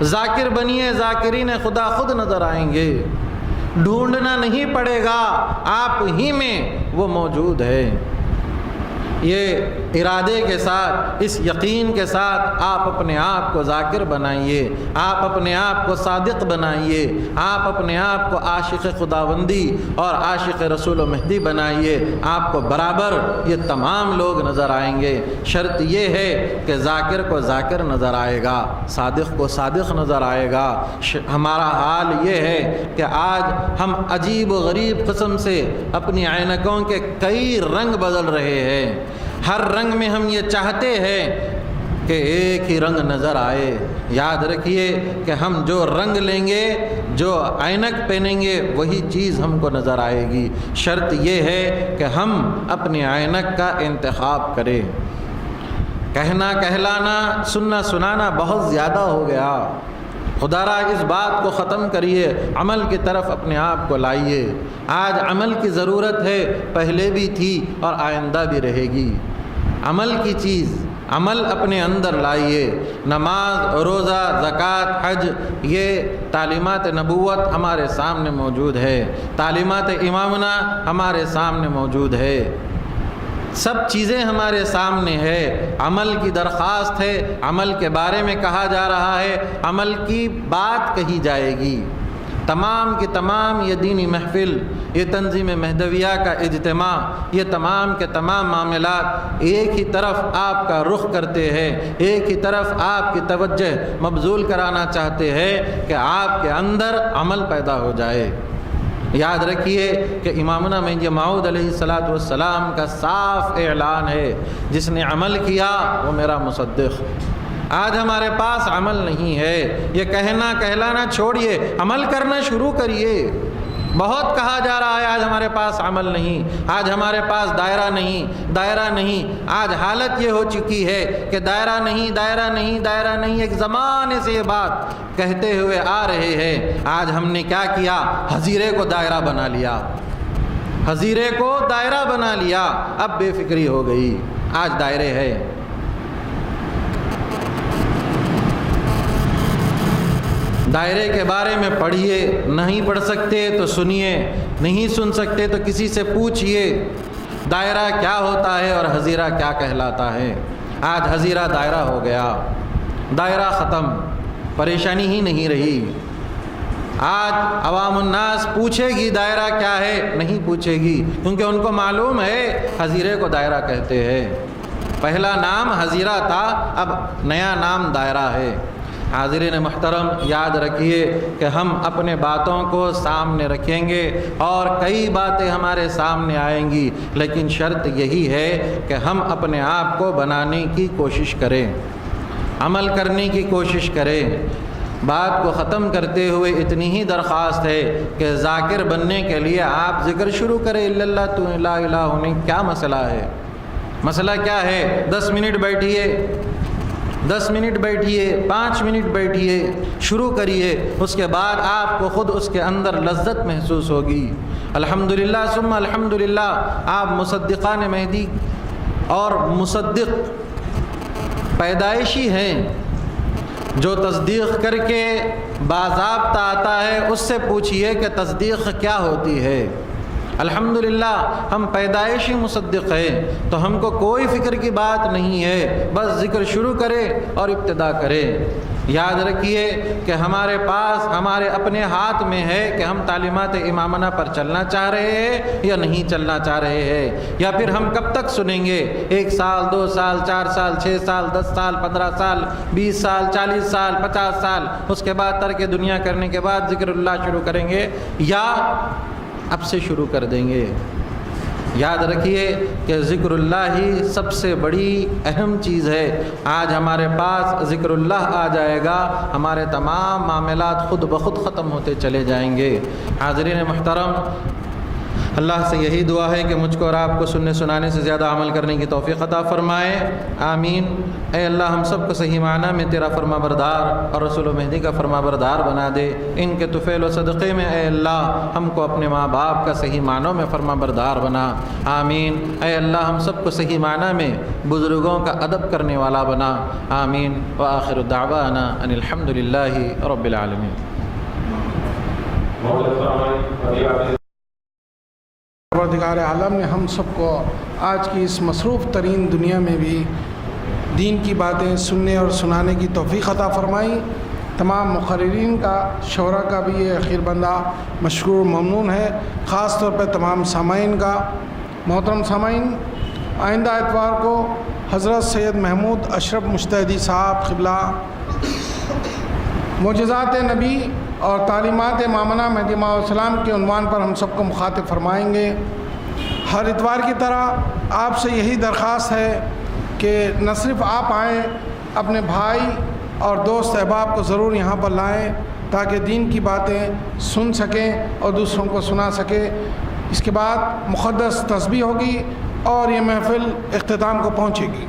ذاکر بنیے، ذاکرین خدا خود نظر آئیں گے، ڈھونڈنا نہیں پڑے گا، آپ ہی میں وہ موجود ہے۔ یہ ارادے کے ساتھ، اس یقین کے ساتھ آپ اپنے آپ کو ذاکر بنائیے، آپ اپنے آپ کو صادق بنائیے، آپ اپنے آپ کو عاشق خداوندی اور عاشق رسول و مہدی بنائیے، آپ کو برابر یہ تمام لوگ نظر آئیں گے۔ شرط یہ ہے کہ ذاکر کو ذاکر نظر آئے گا، صادق کو صادق نظر آئے گا۔ ہمارا حال یہ ہے کہ آج ہم عجیب و غریب قسم سے اپنی عینکوں کے کئی رنگ بدل رہے ہیں۔ ہر رنگ میں ہم یہ چاہتے ہیں کہ ایک ہی رنگ نظر آئے۔ یاد رکھیے کہ ہم جو رنگ لیں گے، جو عینک پہنیں گے، وہی چیز ہم کو نظر آئے گی۔ شرط یہ ہے کہ ہم اپنی عینک کا انتخاب کریں۔ کہنا کہلانا، سننا سنانا بہت زیادہ ہو گیا۔ خدا را اس بات کو ختم کریے، عمل کی طرف اپنے آپ کو لائیے۔ آج عمل کی ضرورت ہے، پہلے بھی تھی اور آئندہ بھی رہے گی۔ عمل کی چیز، عمل اپنے اندر لائیے۔ نماز، روزہ، زکوٰۃ، حج، یہ تعلیمات نبوت ہمارے سامنے موجود ہے، تعلیمات امامنا ہمارے سامنے موجود ہے، سب چیزیں ہمارے سامنے ہے۔ عمل کی درخواست ہے، عمل کے بارے میں کہا جا رہا ہے، عمل کی بات کہی جائے گی۔ تمام کی تمام یہ دینی محفل، یہ تنظیم مہدویہ کا اجتماع، یہ تمام کے تمام معاملات ایک ہی طرف آپ کا رخ کرتے ہیں، ایک ہی طرف آپ کی توجہ مبذول کرانا چاہتے ہیں کہ آپ کے اندر عمل پیدا ہو جائے۔ یاد رکھیے کہ امامنا مہدی موعود علیہ السلام کا صاف اعلان ہے، جس نے عمل کیا وہ میرا مصدق۔ آج ہمارے پاس عمل نہیں ہے، یہ کہنا کہلانا چھوڑیے، عمل کرنا شروع کریے۔ بہت کہا جا رہا ہے آج ہمارے پاس عمل نہیں، آج ہمارے پاس دائرہ نہیں، دائرہ نہیں۔ آج حالت یہ ہو چکی ہے کہ دائرہ نہیں، دائرہ نہیں، دائرہ نہیں، ایک زمانے سے یہ بات کہتے ہوئے آ رہے ہیں۔ آج ہم نے کیا کیا؟ حضیرے کو دائرہ بنا لیا، حضیرے کو دائرہ بنا لیا۔ اب بے فکری ہو گئی، آج دائرے ہے۔ دائرے کے بارے میں پڑھیے، نہیں پڑھ سکتے تو سنیے، نہیں سن سکتے تو کسی سے پوچھئے دائرہ کیا ہوتا ہے اور حضیرہ کیا کہلاتا ہے۔ آج حضیرہ دائرہ ہو گیا، دائرہ ختم، پریشانی ہی نہیں رہی۔ آج عوام الناس پوچھے گی دائرہ کیا ہے؟ نہیں پوچھے گی، کیونکہ ان کو معلوم ہے حضیرے کو دائرہ کہتے ہیں۔ پہلا نام حضیرہ تھا، اب نیا نام دائرہ ہے۔ حاضرین محترم، یاد رکھیے کہ ہم اپنے باتوں کو سامنے رکھیں گے اور کئی باتیں ہمارے سامنے آئیں گی، لیکن شرط یہی ہے کہ ہم اپنے آپ کو بنانے کی کوشش کریں، عمل کرنے کی کوشش کریں۔ بات کو ختم کرتے ہوئے اتنی ہی درخواست ہے کہ ذاکر بننے کے لیے آپ ذکر شروع کریں، الا اللہ تو لا الہ ہونے۔ کیا مسئلہ ہے؟ مسئلہ کیا ہے؟ 10 منٹ بیٹھیے، 10 منٹ بیٹھیے، 5 منٹ بیٹھیے، شروع کریے، اس کے بعد آپ کو خود اس کے اندر لذت محسوس ہوگی۔ الحمدللہ ثم الحمدللہ، آپ مصدقان مہدی اور مصدق پیدائشی ہیں۔ جو تصدیق کر کے باضابطہ آتا ہے اس سے پوچھئے کہ تصدیق کیا ہوتی ہے۔ الحمدللہ ہم پیدائشی مصدق ہیں، تو ہم کو کوئی فکر کی بات نہیں ہے، بس ذکر شروع کرے اور ابتدا کرے۔ یاد رکھیے کہ ہمارے پاس، ہمارے اپنے ہاتھ میں ہے کہ ہم تعلیمات امامنہ پر چلنا چاہ رہے ہیں یا نہیں چلنا چاہ رہے ہیں، یا پھر ہم کب تک سنیں گے؟ 1 سال، 2 سال، 4 سال، 6 سال، 10 سال، 15 سال، 20 سال، 40 سال، 50 سال، اس کے بعد ترک دنیا کرنے کے بعد ذکر اللہ شروع کریں گے، یا اب سے شروع کر دیں گے؟ یاد رکھیے کہ ذکر اللہ ہی سب سے بڑی اہم چیز ہے۔ آج ہمارے پاس ذکر اللہ آ جائے گا، ہمارے تمام معاملات خود بخود ختم ہوتے چلے جائیں گے۔ حاضرین محترم، اللہ سے یہی دعا ہے کہ مجھ کو اور آپ کو سننے سنانے سے زیادہ عمل کرنے کی توفیق عطا فرمائے، آمین۔ اے اللہ ہم سب کو صحیح معنی میں تیرا فرما بردار اور رسول و مہدی کا فرما بردار بنا دے۔ ان کے طفیل و صدقے میں اے اللہ ہم کو اپنے ماں باپ کا صحیح معنوں میں فرما بردار بنا، آمین۔ اے اللہ ہم سب کو صحیح معنی میں بزرگوں کا ادب کرنے والا بنا، آمین۔ وآخر دعوانا ان الحمدللہ رب العالمین۔ پروردگار عالم نے ہم سب کو آج کی اس مصروف ترین دنیا میں بھی دین کی باتیں سننے اور سنانے کی توفیق عطا فرمائی۔ تمام مقررین کا، شعراء کا بھی یہ اخیر بندہ مشکور ممنون ہے، خاص طور پہ تمام سامعین کا۔ محترم سامعین، آئندہ اتوار کو حضرت سید محمود اشرف مجتہدی صاحب قبلہ معجزات نبی اور تعلیمات امامنا مہدی موعود علیہ السلام کے عنوان پر ہم سب کو مخاطب فرمائیں گے۔ ہر اتوار کی طرح آپ سے یہی درخواست ہے کہ نہ صرف آپ آئیں، اپنے بھائی اور دوست احباب کو ضرور یہاں پر لائیں تاکہ دین کی باتیں سن سکیں اور دوسروں کو سنا سکیں۔ اس کے بعد مقدس تسبیح ہوگی اور یہ محفل اختتام کو پہنچے گی۔